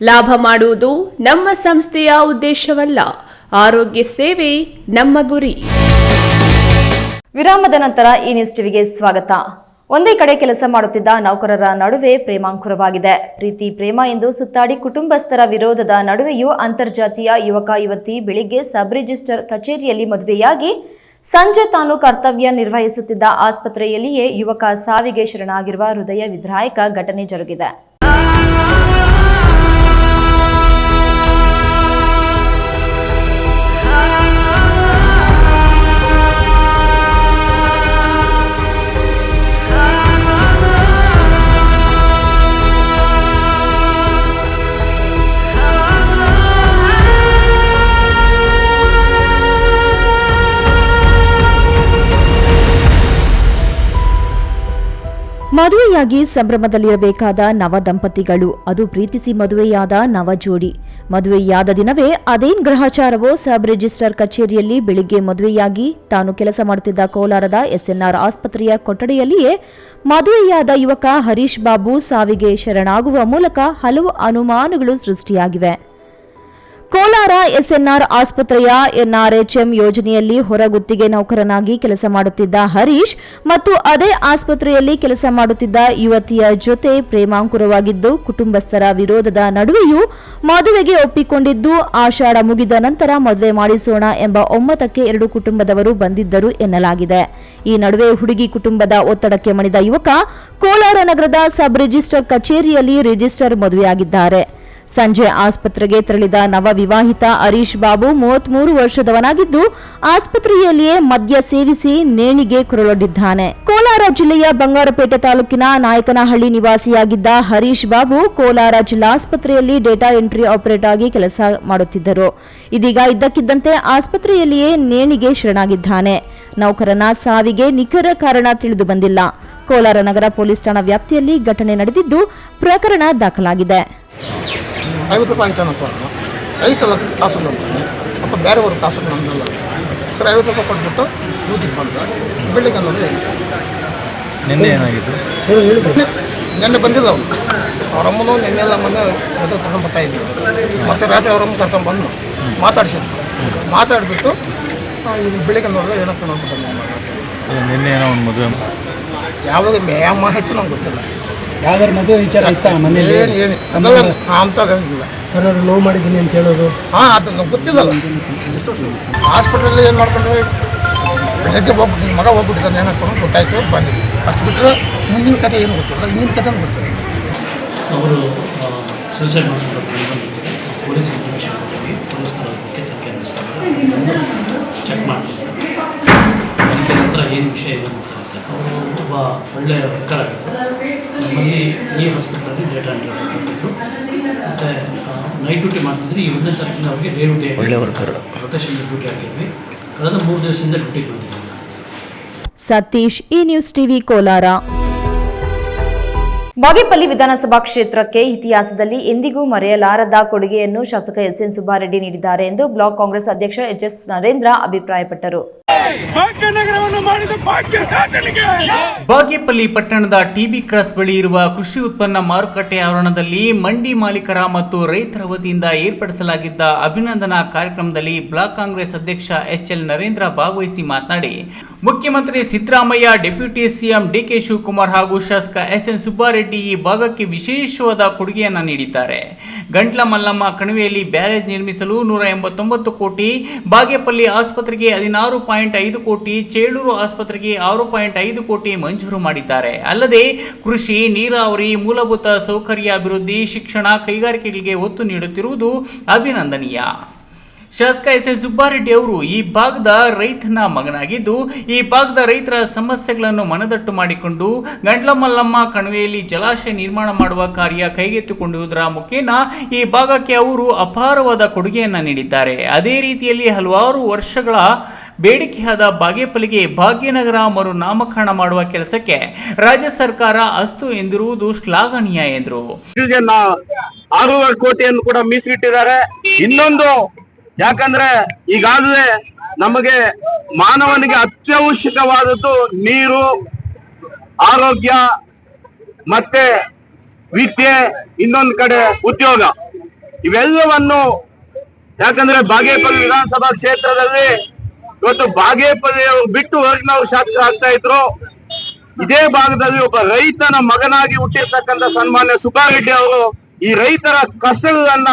ಲಾಭ ಮಾಡುವುದು ನಮ್ಮ ಸಂಸ್ಥೆಯ ಉದ್ದೇಶವಲ್ಲ, ಆರೋಗ್ಯ ಸೇವೆ ನಮ್ಮ ಗುರಿ. ವಿರಾಮದ ನಂತರ ಈ ನ್ಯೂಸ್ ಟಿವಿಗೆ ಸ್ವಾಗತ. ಒಂದೇ ಕಡೆ ಕೆಲಸ ಮಾಡುತ್ತಿದ್ದ ನೌಕರರ ನಡುವೆ ಪ್ರೇಮಾಂಕುರವಾಗಿದೆ. ಪ್ರೀತಿ ಪ್ರೇಮ ಎಂದು ಸುತ್ತಾಡಿ ಕುಟುಂಬಸ್ಥರ ವಿರೋಧದ ನಡುವೆಯೂ ಅಂತರ್ಜಾತೀಯ ಯುವಕ ಯುವತಿ ಬೆಳಿಗ್ಗೆ ಸಬ್ ರಿಜಿಸ್ಟರ್ ಕಚೇರಿಯಲ್ಲಿ ಮದುವೆಯಾಗಿ ಸಂಜೆ ತಾನು ಕರ್ತವ್ಯ ನಿರ್ವಹಿಸುತ್ತಿದ್ದ ಆಸ್ಪತ್ರೆಯಲ್ಲಿಯೇ ಯುವಕ ಸಾವಿಗೆ ಶರಣಾಗಿರುವ ಹೃದಯ ವಿದ್ರಾಯಕ ಘಟನೆ ಜರುಗಿದೆ. ಮದುವೆಯಾಗಿ ಸಂಭ್ರಮದಲ್ಲಿರಬೇಕಾದ ನವ ದಂಪತಿಗಳು, ಅದು ಪ್ರೀತಿಸಿ ಮದುವೆಯಾದ ನವ ಜೋಡಿ. ಮದುವೆಯಾದ ದಿನವೇ ಅದೇನ್ ಗ್ರಹಚಾರವೋ, ಸಬ್ ರಿಜಿಸ್ಟರ್ ಕಚೇರಿಯಲ್ಲಿ ಬೆಳಿಗ್ಗೆ ಮದುವೆಯಾಗಿ ತಾನು ಕೆಲಸ ಮಾಡುತ್ತಿದ್ದ ಕೋಲಾರದ ಎಸ್ಎನ್ಆರ್ ಆಸ್ಪತ್ರೆಯ ಕೊಠಡಿಯಲ್ಲಿಯೇ ಮದುವೆಯಾದ ಯುವಕ ಹರೀಶ್ ಬಾಬು ಸಾವಿಗೆ ಶರಣಾಗುವ ಮೂಲಕ ಹಲವು ಅನುಮಾನಗಳು ಸೃಷ್ಟಿಯಾಗಿವೆ. ಕೋಲಾರ ಎಸ್ಎನ್ಆರ್ ಆಸ್ಪತ್ರೆಯ ಎನ್ಆರ್ಎಚ್ಎಂ ಯೋಜನೆಯಲ್ಲಿ ಹೊರಗುತ್ತಿಗೆ ನೌಕರನಾಗಿ ಕೆಲಸ ಮಾಡುತ್ತಿದ್ದ ಹರೀಶ್ ಮತ್ತು ಅದೇ ಆಸ್ಪತ್ರೆಯಲ್ಲಿ ಕೆಲಸ ಮಾಡುತ್ತಿದ್ದ ಯುವತಿಯ ಜೊತೆ ಪ್ರೇಮಾಂಕುರವಾಗಿದ್ದು ಕುಟುಂಬಸ್ಥರ ವಿರೋಧದ ನಡುವೆಯೂ ಮದುವೆಗೆ ಒಪ್ಪಿಕೊಂಡಿದ್ದು ಆಷಾಢ ಮುಗಿದ ನಂತರ ಮದುವೆ ಮಾಡಿಸೋಣ ಎಂಬ ಒಮ್ಮತಕ್ಕೆ 2 ಕುಟುಂಬದವರು ಬಂದಿದ್ದರು ಎನ್ನಲಾಗಿದೆ. ಈ ನಡುವೆ ಹುಡುಗಿ ಕುಟುಂಬದ ಒತ್ತಡಕ್ಕೆ ಮಣಿದ ಯುವಕ ಕೋಲಾರ ನಗರದ ಸಬ್ ರಿಜಿಸ್ಟರ್ ಕಚೇರಿಯಲ್ಲಿ ರಿಜಿಸ್ಟರ್ ಮದುವೆಯಾಗಿದ್ದಾರೆ. ಸಂಜೆ ಆಸ್ಪತ್ರೆಗೆ ತೆರಳಿದ ನವ ವಿವಾಹಿತ ಹರೀಶ್ ಬಾಬು 33 ವರ್ಷದವನಾಗಿದ್ದು ಆಸ್ಪತ್ರೆಯಲ್ಲಿಯೇ ಮದ್ಯ ಸೇವಿಸಿ ನೇಣಿಗೆ ಕುರುಳೊಡ್ಡಿದ್ದಾನೆ. ಕೋಲಾರ ಜಿಲ್ಲೆಯ ಬಂಗಾರಪೇಟೆ ತಾಲೂಕಿನ ನಾಯಕನಹಳ್ಳಿ ನಿವಾಸಿಯಾಗಿದ್ದ ಹರೀಶ್ ಬಾಬು ಕೋಲಾರ ಜಿಲ್ಲಾಸ್ಪತ್ರೆಯಲ್ಲಿ ಡೇಟಾ ಎಂಟ್ರಿ ಆಪರೇಟರ್ ಆಗಿ ಕೆಲಸ ಮಾಡುತ್ತಿದ್ದರು. ಇದೀಗ ಇದ್ದಕ್ಕಿದ್ದಂತೆ ಆಸ್ಪತ್ರೆಯಲ್ಲಿಯೇ ನೇಣಿಗೆ ಶರಣಾಗಿದ್ದಾನೆ. ನೌಕರನ ಸಾವಿಗೆ ನಿಖರ ಕಾರಣ ತಿಳಿದು ಬಂದಿಲ್ಲ. ಕೋಲಾರ ನಗರ ಪೊಲೀಸ್ ಠಾಣಾ ವ್ಯಾಪ್ತಿಯಲ್ಲಿ ಘಟನೆ ನಡೆದಿದ್ದು ಪ್ರಕರಣ ದಾಖಲಾಗಿದೆ. 50 ರೂಪಾಯಿ ಆಯ್ತಾನಪ್ಪ, ಐತಲ್ಲ ಕಾಸುಗಳು ಅಂತಾನೆ ಅಪ್ಪ, ಬೇರೆಯವ್ರ ಕಾಸುಗಳು ನಮ್ಮಲ್ಲ ಸರ್. 50 ರೂಪಾಯಿ ಕೊಟ್ಬಿಟ್ಟು ಡ್ಯೂಟಿಗೆ ಬಂದ ಬೆಳಿಗ್ಗೆ ಅನ್ನೋದು ನಿನ್ನೆ ಏನಾಗಿತ್ತು ನೆನ್ನೆ ಬಂದಿಲ್ಲ ಅವನು. ಅವರಮ್ಮನೂ ನಿನ್ನೆಲ್ಲ ಮೊನ್ನೆ ಜೊತೆ ತಗೊಂಡು ಬರ್ತಾ ಇದ್ದೀವಿ. ಮತ್ತು ರಾತ್ರಿ ಅವರಮ್ಮ ಕರ್ಕೊಂಡು ಬಂದು ಮಾತಾಡಿಬಿಟ್ಟು ಈಗ ಬೆಳಿಗ್ಗೆ ನೋಡಿದ್ರೆ ಏನಪ್ಪ ನೋಡ್ಬಿಟ್ಟು ನಿನ್ನೆ ಏನೋ ಒಂದು ಮದುವೆ ಯಾವಾಗ ಯಾವ ಮಾಹಿತಿ ನಮ್ಗೆ ಗೊತ್ತಿಲ್ಲ. ಯಾವ್ದಾರು ಮದುವೆ ವಿಚಾರ ಇತ್ತ ಮನೇಲಿ? ಏನು ಅಂಥದ್ದೇನಿಲ್ಲ. ಯಾರು ಲವ್ ಮಾಡಿದ್ದೀನಿ ಅಂತ ಹೇಳೋದು? ಹಾಂ, ಅದು ನಮ್ಗೆ ಗೊತ್ತಿಲ್ಲಲ್ಲ. ಹಾಸ್ಪಿಟಲಲ್ಲಿ ಏನು ಮಾಡ್ಕೊಂಡ್ರೆ ಬೆಳಗ್ಗೆ ಹೋಗ್ಬಿಟ್ಟು ಮಗ ಹೋಗ್ಬಿಟ್ಟಿದ್ದಾನೆ ಏನಾಕೊಂಡು ಗೊತ್ತಾಯ್ತು, ಬಂದಿದ್ವಿ. ಅಷ್ಟು ಬಿಟ್ಟರೆ ಮುಂದಿನ ಕತೆ ಏನು ಗೊತ್ತಿಲ್ಲ, ಹಿಂದಿನ ಕತೆ ಗೊತ್ತಿಲ್ಲ. ಅವರು ಸೂಸೈಡ್ ಮಾಡ್ಕೊಂಡು ಪೊಲೀಸ್ ಇನ್ಫಾರ್ಮೇಷನ್ ಕೊಟ್ಟಿದ್ವಿ. ಪೊಲೀಸ್ನವ್ರ ಬಗ್ಗೆ ತನಿಖೆ ನಡೆಸ್ತಾರೆ, ಚೆಕ್ ಮಾಡ್ತಾರೆ. ಅದಕ್ಕೆ ನಂತರ ಏನು ವಿಷಯ ಇಲ್ಲ ಗೊತ್ತಾಗುತ್ತೆ. ಅವರು ತುಂಬ ಒಳ್ಳೆಯ ವರ್ಕರ್ ಆಗಿತ್ತು. ನಮ್ಮಲ್ಲಿ ಈ ಹಾಸ್ಪಿಟಲಲ್ಲಿ ಡೇಟಾ ಎಂಟ್ರಿ ಕೊಟ್ಟಿದ್ರು. ಮತ್ತು ನೈಟ್ ಡ್ಯೂಟಿ ಮಾಡ್ತಿದ್ರಿ. ಈ 1ನೇ ತಾರೀಕಿನ ಅವ್ರಿಗೆ ಡೇ ಡ್ಯೂಟಿ ಒಳ್ಳೆ ವರ್ಕರ್ ರೊಟೇಷನ್ ಡ್ಯೂಟಿ ಹಾಕಿದ್ವಿ. ಕಳೆದ 3 ದಿವಸದಿಂದ ಡ್ಯೂಟಿಗೆ ಬಂದಿದ್ದೀವಿ. ಸತೀಶ್, ಈ ನ್ಯೂಸ್ ಟಿವಿ, ಕೋಲಾರ. ಬಾಗೇಪಲ್ಲಿ ವಿಧಾನಸಭಾ ಕ್ಷೇತ್ರಕ್ಕೆ ಇತಿಹಾಸದಲ್ಲಿ ಎಂದಿಗೂ ಮರೆಯಲಾರದ ಕೊಡುಗೆಯನ್ನು ಶಾಸಕ ಎಸ್ಎನ್ ಸುಬ್ಬಾರೆಡ್ಡಿ ನೀಡಿದ್ದಾರೆ ಎಂದು ಬ್ಲಾಕ್ ಕಾಂಗ್ರೆಸ್ ಅಧ್ಯಕ್ಷ ಎಚ್ಎಸ್ ನರೇಂದ್ರ ಅಭಿಪ್ರಾಯಪಟ್ಟರು. ಬಾಗೇಪಲ್ಲಿ ಪಟ್ಟಣದ ಟಿಬಿ ಕ್ರಾಸ್ ಬಳಿ ಇರುವ ಕೃಷಿ ಉತ್ಪನ್ನ ಮಾರುಕಟ್ಟೆ ಆವರಣದಲ್ಲಿ ಮಂಡಿ ಮಾಲೀಕರ ಮತ್ತು ರೈತರ ವತಿಯಿಂದ ಏರ್ಪಡಿಸಲಾಗಿದ್ದ ಅಭಿನಂದನಾ ಕಾರ್ಯಕ್ರಮದಲ್ಲಿ ಬ್ಲಾಕ್ ಕಾಂಗ್ರೆಸ್ ಅಧ್ಯಕ್ಷ ಎಚ್ಎಲ್ ನರೇಂದ್ರ ಭಾಗವಹಿಸಿ ಮಾತನಾಡಿ, ಮುಖ್ಯಮಂತ್ರಿ Siddaramaiah, deputy CM DK Shivakumar ಹಾಗೂ ಶಾಸಕ ಎಸ್ಎನ್ ಸುಬ್ಬಾರೆಡ್ಡಿ ಈ ಭಾಗಕ್ಕೆ ವಿಶೇಷವಾದ ಕೊಡುಗೆಯನ್ನು ನೀಡಿದ್ದಾರೆ. ಗಂಟ್ಲ ಮಲ್ಲಮ್ಮ ಕಣಿವೆಯಲ್ಲಿ ಬ್ಯಾರೇಜ್ ನಿರ್ಮಿಸಲು 189 ಕೋಟಿ, ಬಾಗೇಪಲ್ಲಿ ಆಸ್ಪತ್ರೆಗೆ 16.5 ಕೋಟಿ, ಚೇಳೂರು ಆಸ್ಪತ್ರೆಗೆ 6.5 ಕೋಟಿ ಮಂಜೂರು ಮಾಡಿದ್ದಾರೆ. ಅಲ್ಲದೆ ಕೃಷಿ, ನೀರಾವರಿ, ಮೂಲಭೂತ ಸೌಕರ್ಯ ಅಭಿವೃದ್ಧಿ, ಶಿಕ್ಷಣ, ಕೈಗಾರಿಕೆಗಳಿಗೆ ಒತ್ತು ನೀಡುತ್ತಿರುವುದು ಅಭಿನಂದನೀಯ. ಶಾಸಕ ಎಸ್ಎನ್ ಸುಬ್ಬಾರೆಡ್ಡಿ ಅವರು ಈ ಭಾಗದ ರೈತನ ಮಗನಾಗಿದ್ದು, ಈ ಭಾಗದ ರೈತರ ಸಮಸ್ಯೆಗಳನ್ನು ಮನದಟ್ಟು ಮಾಡಿಕೊಂಡು ಗಂಟ್ಲಮಲ್ಲಮ್ಮ ಕಣಿವೆಯಲ್ಲಿ ಜಲಾಶಯ ನಿರ್ಮಾಣ ಮಾಡುವ ಕಾರ್ಯ ಕೈಗೆತ್ತಿಕೊಂಡಿರುವುದರ ಮುಖೇನ ಈ ಭಾಗಕ್ಕೆ ಅವರು ಅಪಾರವಾದ ಕೊಡುಗೆಯನ್ನು ನೀಡಿದ್ದಾರೆ. ಅದೇ ರೀತಿಯಲ್ಲಿ ಹಲವಾರು ವರ್ಷಗಳ ಬೇಡಿಕೆಯಾದ ಬಾಗೇಪಲ್ಲಿಗೆ ಭಾಗ್ಯನಗರ ಮರು ನಾಮಕರಣ ಮಾಡುವ ಕೆಲಸಕ್ಕೆ ರಾಜ್ಯ ಸರ್ಕಾರ ಅಸ್ತು ಎಂದಿರುವುದು ಶ್ಲಾಘನೀಯ ಎಂದರು. 6 ಕೋಟಿಯನ್ನು ಕೂಡ ಮೀಸಲಿಟ್ಟಿದ್ದಾರೆ. ಇನ್ನೊಂದು ಯಾಕಂದ್ರೆ ಈಗಾಗಲೇ ನಮಗೆ ಮಾನವನಿಗೆ ಅತ್ಯವಶ್ಯಕವಾದದ್ದು ನೀರು, ಆರೋಗ್ಯ, ಮತ್ತೆ ವಿದ್ಯೆ, ಇನ್ನೊಂದು ಕಡೆ ಉದ್ಯೋಗ. ಇವೆಲ್ಲವನ್ನು ಯಾಕಂದ್ರೆ ಬಾಗೇಪಲ್ಲಿ ವಿಧಾನಸಭಾ ಕ್ಷೇತ್ರದಲ್ಲಿ ಇವತ್ತು ಬಾಗೇಪಲ್ಲಿ ಬಿಟ್ಟು ಹೊರಗಿನವರು ಶಾಸಕರಾಗ್ತಾ ಇದ್ರು. ಇದೇ ಭಾಗದಲ್ಲಿ ಒಬ್ಬ ರೈತನ ಮಗನಾಗಿ ಹುಟ್ಟಿರ್ತಕ್ಕಂಥ ಸನ್ಮಾನ್ಯ ಸುಬ್ಬಾರೆಡ್ಡಿ ಅವರು ಈ ರೈತರ ಕಷ್ಟಗಳನ್ನ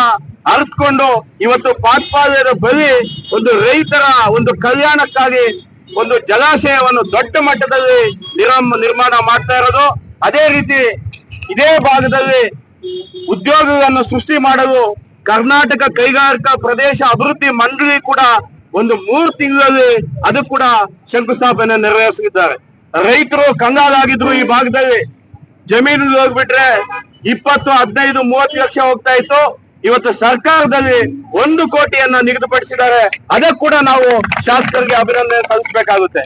ಅರ್ಥಕೊಂಡು ಇವತ್ತು ಪಾತ್ಪಾಳ್ಯದ ಬಳಿ ಒಂದು ರೈತರ ಒಂದು ಕಲ್ಯಾಣಕ್ಕಾಗಿ ಒಂದು ಜಲಾಶಯವನ್ನು ದೊಡ್ಡ ಮಟ್ಟದಲ್ಲಿ ನಿರ್ಮಾಣ ಮಾಡ್ತಾ ಇರೋದು. ಅದೇ ರೀತಿ ಇದೇ ಭಾಗದಲ್ಲಿ ಉದ್ಯೋಗಗಳನ್ನು ಸೃಷ್ಟಿ ಮಾಡಲು ಕರ್ನಾಟಕ ಕೈಗಾರಿಕಾ ಪ್ರದೇಶ ಅಭಿವೃದ್ಧಿ ಮಂಡಳಿ ಕೂಡ ಒಂದು 3 ತಿಂಗಳಲ್ಲಿ ಅದು ಕೂಡ ಶಂಕುಸ್ಥಾಪನೆ ನೆರವೇರಿಸಿದ್ದಾರೆ. ರೈತರು ಕಂಗಾಲಾಗಿದ್ರು. ಈ ಭಾಗದಲ್ಲಿ ಜಮೀನು ಹೋಗ್ಬಿಟ್ರೆ 20, 15, 30 ಲಕ್ಷ ಹೋಗ್ತಾ ಇತ್ತು. ಇವತ್ತು ಸರ್ಕಾರದಲ್ಲಿ 1 ಕೋಟಿಯನ್ನ ನಿಗದಿಪಡಿಸಿದ್ದಾರೆ. ಅದಕ್ಕೆ ಕೂಡ ನಾವು ಶಾಸಕರಿಗೆ ಅಭಿನಂದನೆ ಸಲ್ಲಿಸಬೇಕಾಗುತ್ತೆ.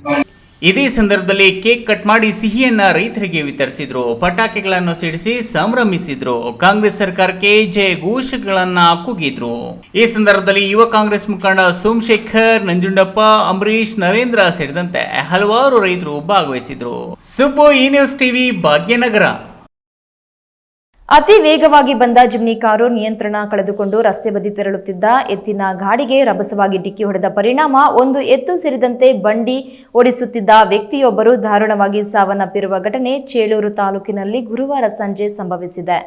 ಇದೇ ಸಂದರ್ಭದಲ್ಲಿ ಕೇಕ್ ಕಟ್ ಮಾಡಿ ಸಿಹಿಯನ್ನ ರೈತರಿಗೆ ವಿತರಿಸಿದ್ರು, ಪಟಾಕಿಗಳನ್ನು ಸಿಡಿಸಿ ಸಂಭ್ರಮಿಸಿದ್ರು, ಕಾಂಗ್ರೆಸ್ ಸರ್ಕಾರಕ್ಕೆ ಜಯ ಘೋಷಗಳನ್ನ ಕೂಗಿದ್ರು. ಈ ಸಂದರ್ಭದಲ್ಲಿ ಯುವ ಕಾಂಗ್ರೆಸ್ ಮುಖಂಡ ಸೋಮಶೇಖರ್, ನಂಜುಂಡಪ್ಪ, ಅಂಬರೀಶ್, ನರೇಂದ್ರ ಸೇರಿದಂತೆ ಹಲವಾರು ರೈತರು ಭಾಗವಹಿಸಿದ್ರು. ಸುಬ್ಬು, ಈ ನ್ಯೂಸ್ ಟಿವಿ, ಭಾಗ್ಯನಗರ. ಅತಿ ವೇಗವಾಗಿ ಬಂದ ಜಿಮ್ನಿ ಕಾರು ನಿಯಂತ್ರಣ ಕಳೆದುಕೊಂಡು ರಸ್ತೆ ಬದಿ ತೆರಳುತ್ತಿದ್ದ ಎತ್ತಿನ ಗಾಡಿಗೆ ರಭಸವಾಗಿ ಡಿಕ್ಕಿ ಹೊಡೆದ ಪರಿಣಾಮ ಒಂದು ಎತ್ತು ಸೇರಿದಂತೆ ಬಂಡಿ ಓಡಿಸುತ್ತಿದ್ದ ವ್ಯಕ್ತಿಯೊಬ್ಬರು ದಾರುಣವಾಗಿ ಸಾವನ್ನಪ್ಪಿರುವ ಘಟನೆ ಚೇಳೂರು ತಾಲೂಕಿನಲ್ಲಿ ಗುರುವಾರ ಸಂಜೆ ಸಂಭವಿಸಿದೆ.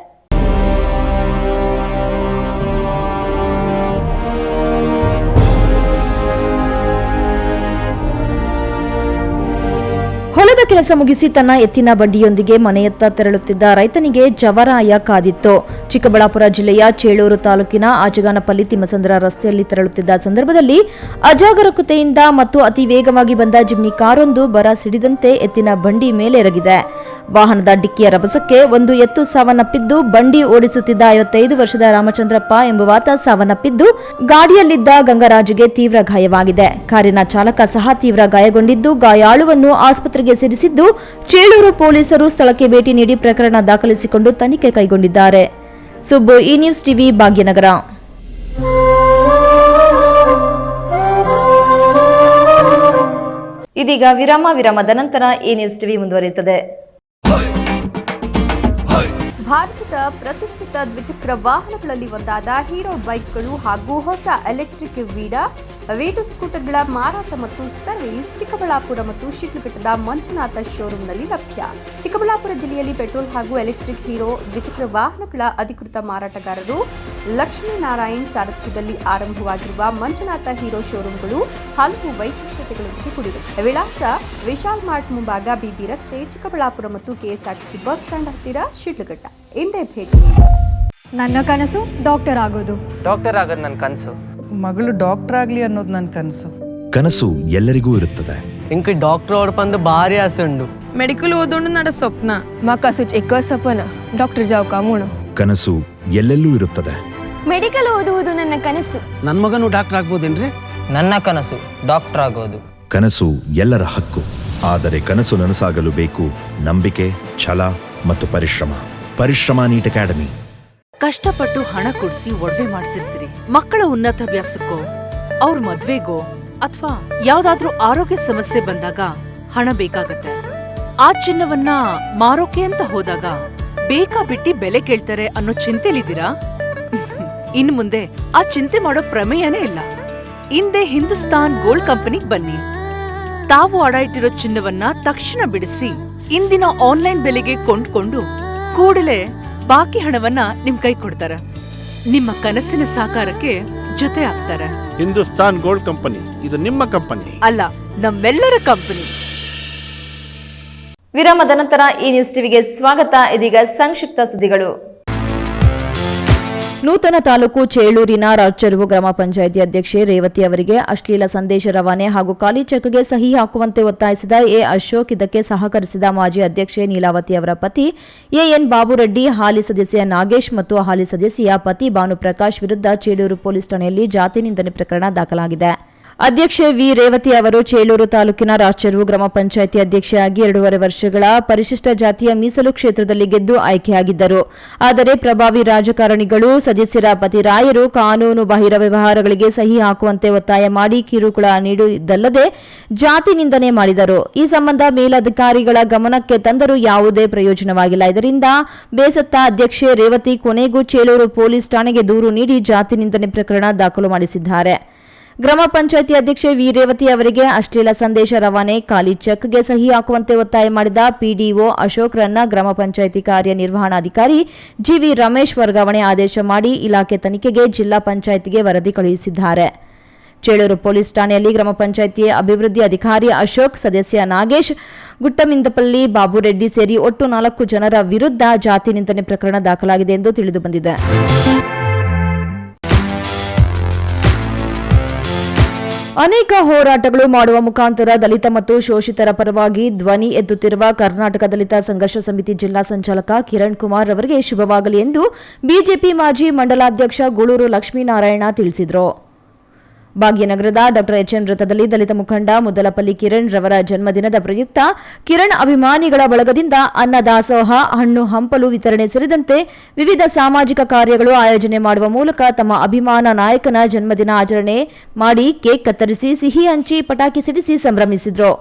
ಹೊಲದ ಕೆಲಸ ಮುಗಿಸಿ ತನ್ನ ಎತ್ತಿನ ಬಂಡಿಯೊಂದಿಗೆ ಮನೆಯತ್ತ ತೆರಳುತ್ತಿದ್ದ ರೈತನಿಗೆ ಜವರಾಯ ಕಾದಿತ್ತು. ಚಿಕ್ಕಬಳ್ಳಾಪುರ ಜಿಲ್ಲೆಯ ಚೇಳೂರು ತಾಲೂಕಿನ ಆಚಗಾನಪಲ್ಲಿ ತಿಮ್ಮಸಂದ್ರ ರಸ್ತೆಯಲ್ಲಿ ತೆರಳುತ್ತಿದ್ದ ಸಂದರ್ಭದಲ್ಲಿ ಅಜಾಗರೂಕತೆಯಿಂದ ಮತ್ತು ಅತಿ ವೇಗವಾಗಿ ಬಂದ ಜಿಮ್ನಿ ಕಾರೊಂದು ಬರ ಸಿಡಿದಂತೆ ಎತ್ತಿನ ಬಂಡಿ ಮೇಲೆರಗಿದೆ. ವಾಹನದ ಡಿಕ್ಕಿಯ ರಭಸಕ್ಕೆ ಒಂದು ಎತ್ತು ಸಾವನ್ನಪ್ಪಿದ್ದು, ಬಂಡಿ ಓಡಿಸುತ್ತಿದ್ದ 55 ವರ್ಷದ ರಾಮಚಂದ್ರಪ್ಪ ಎಂಬುವಾತ ಸಾವನ್ನಪ್ಪಿದ್ದು, ಗಾಡಿಯಲ್ಲಿದ್ದ ಗಂಗರಾಜುಗೆ ತೀವ್ರ ಗಾಯವಾಗಿದೆ. ಕಾರಿನ ಚಾಲಕ ಸಹ ತೀವ್ರ ಗಾಯಗೊಂಡಿದ್ದು, ಗಾಯಾಳುವನ್ನು ಆಸ್ಪತ್ರೆಗೆ ಸೇರಿಸಿದ್ದು, ಚೇಳೂರು ಪೊಲೀಸರು ಸ್ಥಳಕ್ಕೆ ಭೇಟಿ ನೀಡಿ ಪ್ರಕರಣ ದಾಖಲಿಸಿಕೊಂಡು ತನಿಖೆ ಕೈಗೊಂಡಿದ್ದಾರೆ. ಸುಬ್ಬು, ಈ ನ್ಯೂಸ್ ಟಿವಿ, ಭಾಗ್ಯನಗರ. ಇದೀಗ ವಿರಾಮದ ನಂತರ ಈ ನ್ಯೂಸ್ ಟಿವಿ ಮುಂದುವರಿಯುತ್ತದೆ. ಭಾರತದ ಪ್ರತಿಷ್ಠಿತ ದ್ವಿಚಕ್ರ ವಾಹನಗಳಲ್ಲಿ ಒಂದಾದ ಹೀರೋ ಬೈಕ್ಗಳು ಹಾಗೂ ಹೊಸ ಎಲೆಕ್ಟ್ರಿಕ್ ವೀಡು ಸ್ಕೂಟರ್ಗಳ ಮಾರಾಟ ಮತ್ತು ಸರ್ವಿಸ್ ಚಿಕ್ಕಬಳ್ಳಾಪುರ ಮತ್ತು ಶಿಡ್ಲಘಟ್ಟದ ಮಂಜುನಾಥ ಶೋರೂಮ್ನಲ್ಲಿ ಲಭ್ಯ. ಚಿಕ್ಕಬಳ್ಳಾಪುರ ಜಿಲ್ಲೆಯಲ್ಲಿ ಪೆಟ್ರೋಲ್ ಹಾಗೂ ಎಲೆಕ್ಟ್ರಿಕ್ ಹೀರೋ ದ್ವಿಚಕ್ರ ವಾಹನಗಳ ಅಧಿಕೃತ ಮಾರಾಟಗಾರರು ಲಕ್ಷ್ಮೀನಾರಾಯಣ್ ಸಾರಥ್ಯದಲ್ಲಿ ಆರಂಭವಾಗಿರುವ ಮಂಜುನಾಥ ಹೀರೋ ಶೋರೂಮ್ಗಳು ಹಲವು ವೈಶಿಷ್ಟ್ಯತೆಗಳೊಂದಿಗೆ ಕೂಡಿವೆ. ವಿಳಾಸ ವಿಶಾಲ್ ಮಾರ್ಟ್ ಮುಂಭಾಗ, ಬಿಬಿ ರಸ್ತೆ, ಚಿಕ್ಕಬಳ್ಳಾಪುರ ಮತ್ತು ಕೆಎಸ್ಆರ್ಟಿಸಿ ಬಸ್ ಸ್ಟ್ಯಾಂಡ್ ಹತ್ತಿರ, ಶಿಡ್ಲಘಟ್ಟ. ಇಂದೇ ಭೇಟಿ. ನನ್ನ ಕನಸು ಡಾಕ್ಟರ್ ಆಗೋದು. ಡಾಕ್ಟರ್ ಆಗೋದು ನನ್ನ ಕನಸು. ಮಗಳು ಡಾಕ್ಟರ್ ಆಗ್ಲಿ ಅನ್ನೋದು ನನ್ನ ಕನಸು. ಕನಸು ಎಲ್ಲರಿಗೂ ಇರುತ್ತದೆ. ಇಂಕ ಡಾಕ್ಟರ್ ಓಡ್ಪಂದು ಭಾರಿ ಆಸೆ ಉಂಡು. ಮೆಡಿಕಲ್ ಓದೋಣ ನಡ ಸ್ವಪ್ನ. ಮಕ್ಕಸು ಎಕ್ಕ ಸಪನ ಡಾಕ್ಟರ್ ಜಾವ್ ಕಾಮೂಣ. ಕನಸು ಎಲ್ಲೆಲ್ಲೂ ಇರುತ್ತದೆ. ಮೆಡಿಕಲ್ ಓದುವುದು ನನ್ನ ಕನಸು. ನನ್ನ ಮಗನು ಡಾಕ್ಟರ್ ಆಗ್ಬೋದೇನ್ರಿ? ನನ್ನ ಕನಸು ಡಾಕ್ಟರ್ ಆಗೋದು. ಕನಸು ಎಲ್ಲರ ಹಕ್ಕು. ಆದರೆ ಕನಸು ನನಸಾಗಲು ಬೇಕು ನಂಬಿಕೆ, ಛಲ ಮತ್ತು ಪರಿಶ್ರಮ. ಪರಿಶ್ರಮ ನೀಟ್ ಅಕಾಡೆಮಿ. ಕಷ್ಟಪಟ್ಟು ಹಣ ಕೊಡಿಸಿ ಒಡವೆ ಮಾಡಿಸಿರ್ತೀರಿ. ಮಕ್ಕಳ ಉನ್ನತಾಭ್ಯಾಸಕ್ಕೋ ಅವ್ರ ಮದ್ವೆಗೋ ಅಥವಾ ಯಾವ್ದಾದ್ರೂ ಆರೋಗ್ಯ ಸಮಸ್ಯೆ ಬಂದಾಗ ಹಣ ಬೇಕಾಗತ್ತೆ. ಆ ಚಿನ್ನವನ್ನ ಮಾರೋಕೆ ಅಂತ ಹೋದಾಗ ಬೇಕಾ ಬಿಟ್ಟಿ ಬೆಲೆ ಕೇಳ್ತಾರೆ ಅನ್ನೋ ಚಿಂತೆಲಿದ್ದೀರಾ? ಇನ್ನು ಮುಂದೆ ಆ ಚಿಂತೆ ಮಾಡೋ ಪ್ರಮೇಯನೇ ಇಲ್ಲ. ಹಿಂದೆ ಹಿಂದೂಸ್ತಾನ್ ಗೋಲ್ಡ್ ಕಂಪನಿಗೆ ಬನ್ನಿ. ತಾವು ಅಡ ಇಟ್ಟಿರೋ ಚಿನ್ನವನ್ನ ತಕ್ಷಣ ಬಿಡಿಸಿ ಇಂದಿನ ಆನ್ಲೈನ್ ಬೆಲೆಗೆ ಕೊಂಡ್ಕೊಂಡು ಕೂಡಲೇ ಬಾಕಿ ಹಣವನ್ನ ನಿಮ್ ಕೈ ಕೊಡ್ತಾರೆ. ನಿಮ್ಮ ಕನಸಿನ ಸಾಕಾರಕ್ಕೆ ಜೊತೆ ಆಗ್ತಾರೆ. ಹಿಂದೂಸ್ತಾನ್ ಗೋಲ್ಡ್ ಕಂಪನಿ ಇದು ನಿಮ್ಮ ಕಂಪನಿ ಅಲ್ಲ, ನಮ್ಮೆಲ್ಲರ ಕಂಪನಿ. ವಿರಾಮದ ನಂತರ ಈ ನ್ಯೂಸ್ ಟಿವಿಗೆ ಸ್ವಾಗತ. ಇದೀಗ ಸಂಕ್ಷಿಪ್ತ ಸುದ್ದಿಗಳು. ನೂತನ ತಾಲೂಕು ಚೇಳೂರಿನ ರಾಚೆರುವು ಗ್ರಾಮ ಪಂಚಾಯಿತಿ ಅಧ್ಯಕ್ಷೆ ರೇವತಿ ಅವರಿಗೆ ಅಶ್ಲೀಲ ಸಂದೇಶ ರವಾನೆ ಹಾಗೂ ಖಾಲಿ ಚೆಕ್ಗೆ ಸಹಿ ಹಾಕುವಂತೆ ಒತ್ತಾಯಿಸಿದ ಎ ಅಶೋಕ್, ಇದಕ್ಕೆ ಸಹಕರಿಸಿದ ಮಾಜಿ ಅಧ್ಯಕ್ಷೆ ನೀಲಾವತಿ ಅವರ ಪತಿ ಎಎನ್ ಬಾಬುರೆಡ್ಡಿ, ಹಾಲಿ ಸದಸ್ಯ ನಾಗೇಶ್ ಮತ್ತು ಹಾಲಿ ಸದಸ್ಯೆಯ ಪತಿ ಭಾನುಪ್ರಕಾಶ್ ವಿರುದ್ಧ ಚೇಳೂರು ಪೊಲೀಸ್ ಠಾಣೆಯಲ್ಲಿ ಜಾತಿ ನಿಂದನೆ ಪ್ರಕರಣ ದಾಖಲಾಗಿದೆ. ಅಧ್ಯಕ್ಷೆ ವಿ ರೇವತಿ ಅವರು ಚೇಳೂರು ತಾಲೂಕಿನ ರಾಚೆರುವು ಗ್ರಾಮ ಪಂಚಾಯಿತಿ ಅಧ್ಯಕ್ಷೆಯಾಗಿ 2.5 ವರ್ಷಗಳ ಪರಿಶಿಷ್ಟ ಜಾತಿಯ ಮೀಸಲು ಕ್ಷೇತ್ರದಲ್ಲಿ ಗೆದ್ದು ಆಯ್ಕೆಯಾಗಿದ್ದರು. ಆದರೆ ಪ್ರಭಾವಿ ರಾಜಕಾರಣಿಗಳು, ಸದಸ್ಯರ ಪತಿರಾಯರು ಕಾನೂನು ಬಾಹಿರ ವ್ಯವಹಾರಗಳಿಗೆ ಸಹಿ ಹಾಕುವಂತೆ ಒತ್ತಾಯ ಮಾಡಿ ಕಿರುಕುಳ ನೀಡುವುದಲ್ಲದೆ ಜಾತಿ ನಿಂದನೆ ಮಾಡಿದರು. ಈ ಸಂಬಂಧ ಮೇಲಧಿಕಾರಿಗಳ ಗಮನಕ್ಕೆ ತಂದರೂ ಯಾವುದೇ ಪ್ರಯೋಜನವಾಗಿಲ್ಲ. ಇದರಿಂದ ಬೇಸತ್ತ ಅಧ್ಯಕ್ಷೆ ರೇವತಿ ಕೊನೆಗೂ ಚೇಳೂರು ಪೊಲೀಸ್ ಠಾಣೆಗೆ ದೂರು ನೀಡಿ ಜಾತಿ ನಿಂದನೆ ಪ್ರಕರಣ ದಾಖಲು ಮಾಡಿಸಿದ್ದಾರೆ. ಗ್ರಾಮ ಪಂಚಾಯಿತಿ ಅಧ್ಯಕ್ಷೆ ವಿ ರೇವತಿ ಅವರಿಗೆ ಅಶ್ಲೀಲ ಸಂದೇಶ ರವಾನೆ, ಖಾಲಿ ಚೆಕ್ಗೆ ಸಹಿ ಹಾಕುವಂತೆ ಒತ್ತಾಯ ಮಾಡಿದ ಪಿಡಿಒ ಅಶೋಕ್ರನ್ನ ಗ್ರಾಮ ಪಂಚಾಯಿತಿ ಕಾರ್ಯನಿರ್ವಹಣಾಧಿಕಾರಿ ಜಿವಿ ರಮೇಶ್ ವರ್ಗಾವಣೆ ಆದೇಶ ಮಾಡಿ ಇಲಾಖೆ ತನಿಖೆಗೆ ಜಿಲ್ಲಾ ಪಂಚಾಯಿತಿಗೆ ವರದಿ ಕಳುಹಿಸಿದ್ದಾರೆ. ಚೇಳೂರು ಪೊಲೀಸ್ ಠಾಣೆಯಲ್ಲಿ ಗ್ರಾಮ ಪಂಚಾಯಿತಿ ಅಭಿವೃದ್ಧಿ ಅಧಿಕಾರಿ ಅಶೋಕ್, ಸದಸ್ಯ ನಾಗೇಶ್, ಗುಟ್ಟಮಿಂದಪಲ್ಲಿ, ಬಾಬುರೆಡ್ಡಿ ಸೇರಿ ಒಟ್ಟು 4 ಜನರ ವಿರುದ್ಧ ಜಾತಿ ನಿಂದನೆ ಪ್ರಕರಣ ದಾಖಲಾಗಿದೆ ಎಂದು ತಿಳಿದುಬಂದಿದೆ. ಅನೇಕ ಹೋರಾಟಗಳು ಮಾಡುವ ಮುಖಾಂತರ ದಲಿತ ಮತ್ತು ಶೋಷಿತರ ಪರವಾಗಿ ಧ್ವನಿ ಎತ್ತುತ್ತಿರುವ ಕರ್ನಾಟಕ ದಲಿತ ಸಂಘರ್ಷ ಸಮಿತಿ ಜಿಲ್ಲಾ ಸಂಚಾಲಕ ಕಿರಣ್ ಕುಮಾರ್ ಅವರಿಗೆ ಶುಭವಾಗಲಿ ಎಂದು ಬಿಜೆಪಿ ಮಾಜಿ ಮಂಡಲಾಧ್ಯಕ್ಷ ಗೂಳೂರು ಲಕ್ಷ್ಮೀನಾರಾಯಣ ತಿಳಿಸಿದರು. ಭಾಗ್ಯನಗರದ ಡಾ ಎಚ್ಎನ್ ವೃತ್ತದಲ್ಲಿ ದಲಿತ ಮುಖಂಡ ಮುದ್ದಲಪಲ್ಲಿ ಕಿರಣ್ ರವರ ಜನ್ಮದಿನದ ಪ್ರಯುಕ್ತ ಕಿರಣ್ ಅಭಿಮಾನಿಗಳ ಬಳಗದಿಂದ ಅನ್ನದಾಸೋಹ, ಹಣ್ಣು ಹಂಪಲು ವಿತರಣೆ ಸೇರಿದಂತೆ ವಿವಿಧ ಸಾಮಾಜಿಕ ಕಾರ್ಯಗಳು ಆಯೋಜನೆ ಮಾಡುವ ಮೂಲಕ ತಮ್ಮ ಅಭಿಮಾನ ನಾಯಕನ ಜನ್ಮದಿನ ಆಚರಣೆ ಮಾಡಿ ಕೇಕ್ ಕತ್ತರಿಸಿ, ಸಿಹಿ ಹಂಚಿ, ಪಟಾಕಿ ಸಿಡಿಸಿ ಸಂಭ್ರಮಿಸಿದರು.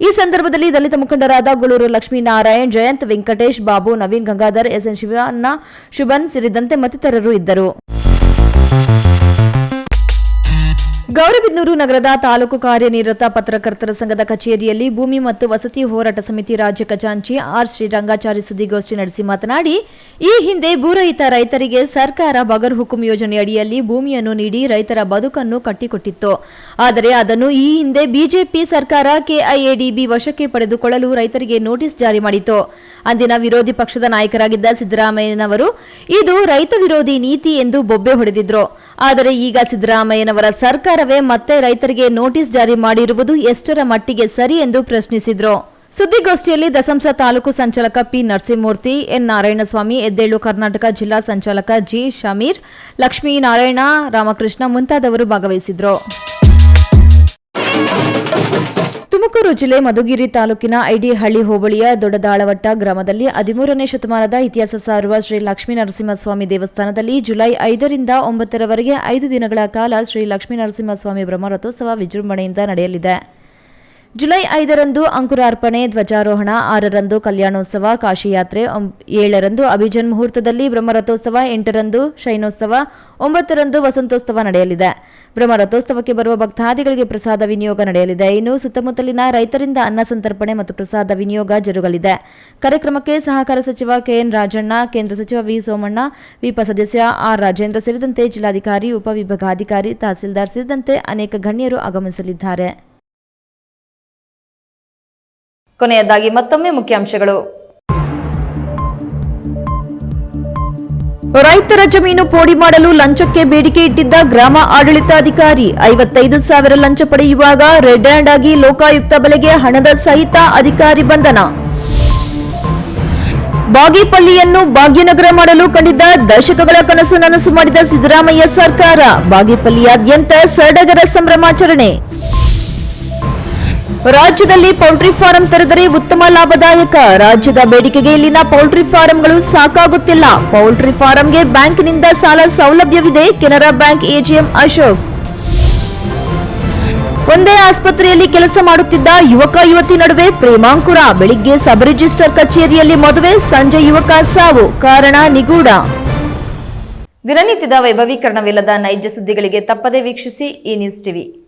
ಈ ಸಂದರ್ಭದಲ್ಲಿ ದಲಿತ ಮುಖಂಡರಾದ ಗೂಳೂರು ಲಕ್ಷ್ಮೀನಾರಾಯಣ್, ಜಯಂತ್, ವೆಂಕಟೇಶ್, ಬಾಬು, ನವೀನ್, ಗಂಗಾಧರ್, ಎಸ್ಎನ್ ಶಿವಣ್ಣ, ಶುಭನ್ ಸೇರಿದಂತೆ ಮತ್ತಿತರರು ಇದ್ದರು. ಗೌರಿಬಿದನೂರು ನಗರದ ತಾಲೂಕು ಕಾರ್ಯನಿರತ ಪತ್ರಕರ್ತರ ಸಂಘದ ಕಚೇರಿಯಲ್ಲಿ ಭೂಮಿ ಮತ್ತು ವಸತಿ ಹೋರಾಟ ಸಮಿತಿ ರಾಜ್ಯ ಖಜಾಂಚಿ ಆರ್ ಶ್ರೀರಂಗಾಚಾರಿ ಸುದ್ದಿಗೋಷ್ಠಿ ನಡೆಸಿ ಮಾತನಾಡಿ, ಈ ಹಿಂದೆ ಭೂರಹಿತ ರೈತರಿಗೆ ಸರ್ಕಾರ ಬಗರ್ ಹುಕುಂ ಯೋಜನೆ ಅಡಿಯಲ್ಲಿ ಭೂಮಿಯನ್ನು ನೀಡಿ ರೈತರ ಬದುಕನ್ನು ಕಟ್ಟಿಕೊಟ್ಟಿತ್ತು. ಆದರೆ ಅದನ್ನು ಈ ಹಿಂದೆ ಬಿಜೆಪಿ ಸರ್ಕಾರ ಕೆಐಎಡಿಬಿ ವಶಕ್ಕೆ ಪಡೆದುಕೊಳ್ಳಲು ರೈತರಿಗೆ ನೋಟಿಸ್ ಜಾರಿ ಮಾಡಿತು. ಅಂದಿನ ವಿರೋಧಿ ಪಕ್ಷದ ನಾಯಕರಾಗಿದ್ದ ಸಿದ್ದರಾಮಯ್ಯನವರು ಇದು ರೈತ ವಿರೋಧಿ ನೀತಿ ಎಂದು ಬೊಬ್ಬೆ ಹೊಡೆದಿದ್ರು. ಆದರೆ ಈಗ ಸಿದ್ದರಾಮಯ್ಯನವರ ಸರ್ಕಾರವೇ ಮತ್ತೆ ರೈತರಿಗೆ ನೋಟಿಸ್ ಜಾರಿ ಮಾಡಿರುವುದು ಎಷ್ಟರ ಮಟ್ಟಿಗೆ ಸರಿ ಎಂದು ಪ್ರಶ್ನಿಸಿದ್ರು. ಸುದ್ದಿಗೋಷ್ಠಿಯಲ್ಲಿ ದಸಂಸ ತಾಲೂಕು ಸಂಚಾಲಕ ಪಿ ನರಸಿಂಹಮೂರ್ತಿ, ಎನ್ ನಾರಾಯಣಸ್ವಾಮಿ, ಎದ್ದೇಳು ಕರ್ನಾಟಕ ಜಿಲ್ಲಾ ಸಂಚಾಲಕ ಜಿ ಶಮೀರ್, ಲಕ್ಷ್ಮೀನಾರಾಯಣ, ರಾಮಕೃಷ್ಣ ಮುಂತಾದವರು ಭಾಗವಹಿಸಿದ್ರು. ತುಮಕೂರು ಜಿಲ್ಲೆ ಮಧುಗಿರಿ ತಾಲೂಕಿನ ಐಡಿಹಳ್ಳಿ ಹೋಬಳಿಯ ದೊಡ್ಡದಾಳವಟ್ಟ ಗ್ರಾಮದಲ್ಲಿ 13ನೇ ಶತಮಾನದ ಇತಿಹಾಸ ಸಾರುವ ಶ್ರೀ ಲಕ್ಷ್ಮೀನರಸಿಂಹಸ್ವಾಮಿ ದೇವಸ್ಥಾನದಲ್ಲಿ ಜುಲೈ 5ರಿಂದ 9ರವರೆಗೆ 5 ದಿನಗಳ ಕಾಲ ಶ್ರೀ ಲಕ್ಷ್ಮೀನರಸಿಂಹಸ್ವಾಮಿ ಬ್ರಹ್ಮರಥೋತ್ಸವ ವಿಜೃಂಭಣೆಯಿಂದ ನಡೆಯಲಿದೆ. ಜುಲೈ 5ರಂದು ಅಂಕುರಾರ್ಪಣೆ, ಧ್ವಜಾರೋಹಣ, 6ರಂದು ಕಲ್ಯಾಣೋತ್ಸವ, ಕಾಶಿಯಾತ್ರೆ, 7ರಂದು ಅಭಿಜನ್ ಮುಹೂರ್ತದಲ್ಲಿ ಬ್ರಹ್ಮರಥೋತ್ಸವ, 8ರಂದು ಶೈನೋತ್ಸವ, 9ರಂದು ವಸಂತೋತ್ಸವ ನಡೆಯಲಿದೆ. ಬ್ರಹ್ಮರಥೋತ್ಸವಕ್ಕೆ ಬರುವ ಭಕ್ತಾದಿಗಳಿಗೆ ಪ್ರಸಾದ ವಿನಿಯೋಗ ನಡೆಯಲಿದೆ. ಇನ್ನು ಸುತ್ತಮುತ್ತಲಿನ ರೈತರಿಂದ ಅನ್ನ ಸಂತರ್ಪಣೆ ಮತ್ತು ಪ್ರಸಾದ ವಿನಿಯೋಗ ಜರುಗಲಿದೆ. ಕಾರ್ಯಕ್ರಮಕ್ಕೆ ಸಹಕಾರ ಸಚಿವ ಕೆಎನ್ ರಾಜಣ್ಣ, ಕೇಂದ್ರ ಸಚಿವ ವಿ ಸೋಮಣ್ಣ, ವಿಪ ಸದಸ್ಯ ಆರ್ ರಾಜೇಂದ್ರ ಸೇರಿದಂತೆ ಜಿಲ್ಲಾಧಿಕಾರಿ, ಉಪವಿಭಾಗಾಧಿಕಾರಿ, ತಹಸೀಲ್ದಾರ್ ಸೇರಿದಂತೆ ಅನೇಕ ಗಣ್ಯರು ಆಗಮಿಸಲಿದ್ದಾರೆ. ಕೊನೆಯದಾಗಿ ಮತ್ತೊಮ್ಮೆ ಮುಖ್ಯಾಂಶಗಳು. ರೈತರ ಜಮೀನು ಪೋಡಿ ಮಾಡಲು ಲಂಚಕ್ಕೆ ಬೇಡಿಕೆ ಇಟ್ಟಿದ್ದ ಗ್ರಾಮ ಆಡಳಿತಾಧಿಕಾರಿ, 55,000 ಲಂಚ ಪಡೆಯುವಾಗ ರೆಡ್ ಹ್ಯಾಂಡ್ ಆಗಿ ಲೋಕಾಯುಕ್ತ ಬಲೆಗೆ ಹಣದ ಸಹಿತ ಅಧಿಕಾರಿ ಬಂಧನ. ಬಾಗೇಪಲ್ಲಿಯನ್ನು ಭಾಗ್ಯನಗರ ಮಾಡಲು ಕಂಡಿದ್ದ ದಶಕಗಳ ಕನಸು ನನಸು ಮಾಡಿದ ಸಿದ್ದರಾಮಯ್ಯ ಸರ್ಕಾರ, ಬಾಗೇಪಲ್ಲಿಯಾದ್ಯಂತ ಸಡಗರ ಸಂಭ್ರಮಾಚರಣೆ. ರಾಜ್ಯದಲ್ಲಿ ಪೌಲ್ಟ್ರಿ ಫಾರಂ ತೆರೆದರೆ ಉತ್ತಮ ಲಾಭದಾಯಕ. ರಾಜ್ಯದ ಬೇಡಿಕೆಗೆ ಇಲ್ಲಿನ ಪೌಲ್ಟ್ರಿ ಫಾರಂಗಳು ಸಾಕಾಗುತ್ತಿಲ್ಲ. ಪೌಲ್ಟ್ರಿ ಫಾರಂಗೆ ಬ್ಯಾಂಕ್ನಿಂದ ಸಾಲ ಸೌಲಭ್ಯವಿದೆ. Canara bank AGM Ashok. ಒಂದೇ ಆಸ್ಪತ್ರೆಯಲ್ಲಿ ಕೆಲಸ ಮಾಡುತ್ತಿದ್ದ ಯುವಕ ಯುವತಿ ನಡುವೆ ಪ್ರೇಮಾಂಕುರ. ಬೆಳಿಗ್ಗೆ ಸಬ್ ರಿಜಿಸ್ಟರ್ ಕಚೇರಿಯಲ್ಲಿ ಮದುವೆ, ಸಂಜೆ ಯುವಕ ಸಾವು. ಕಾರಣ ನಿಗೂಢ. ದಿನನಿತ್ಯದ ವೈಭವೀಕರಣವಿಲ್ಲದ ನೈಜ ಸುದ್ದಿಗಳಿಗೆ ತಪ್ಪದೇ ವೀಕ್ಷಿಸಿ ಈ ನ್ಯೂಸ್ ಟಿವಿ.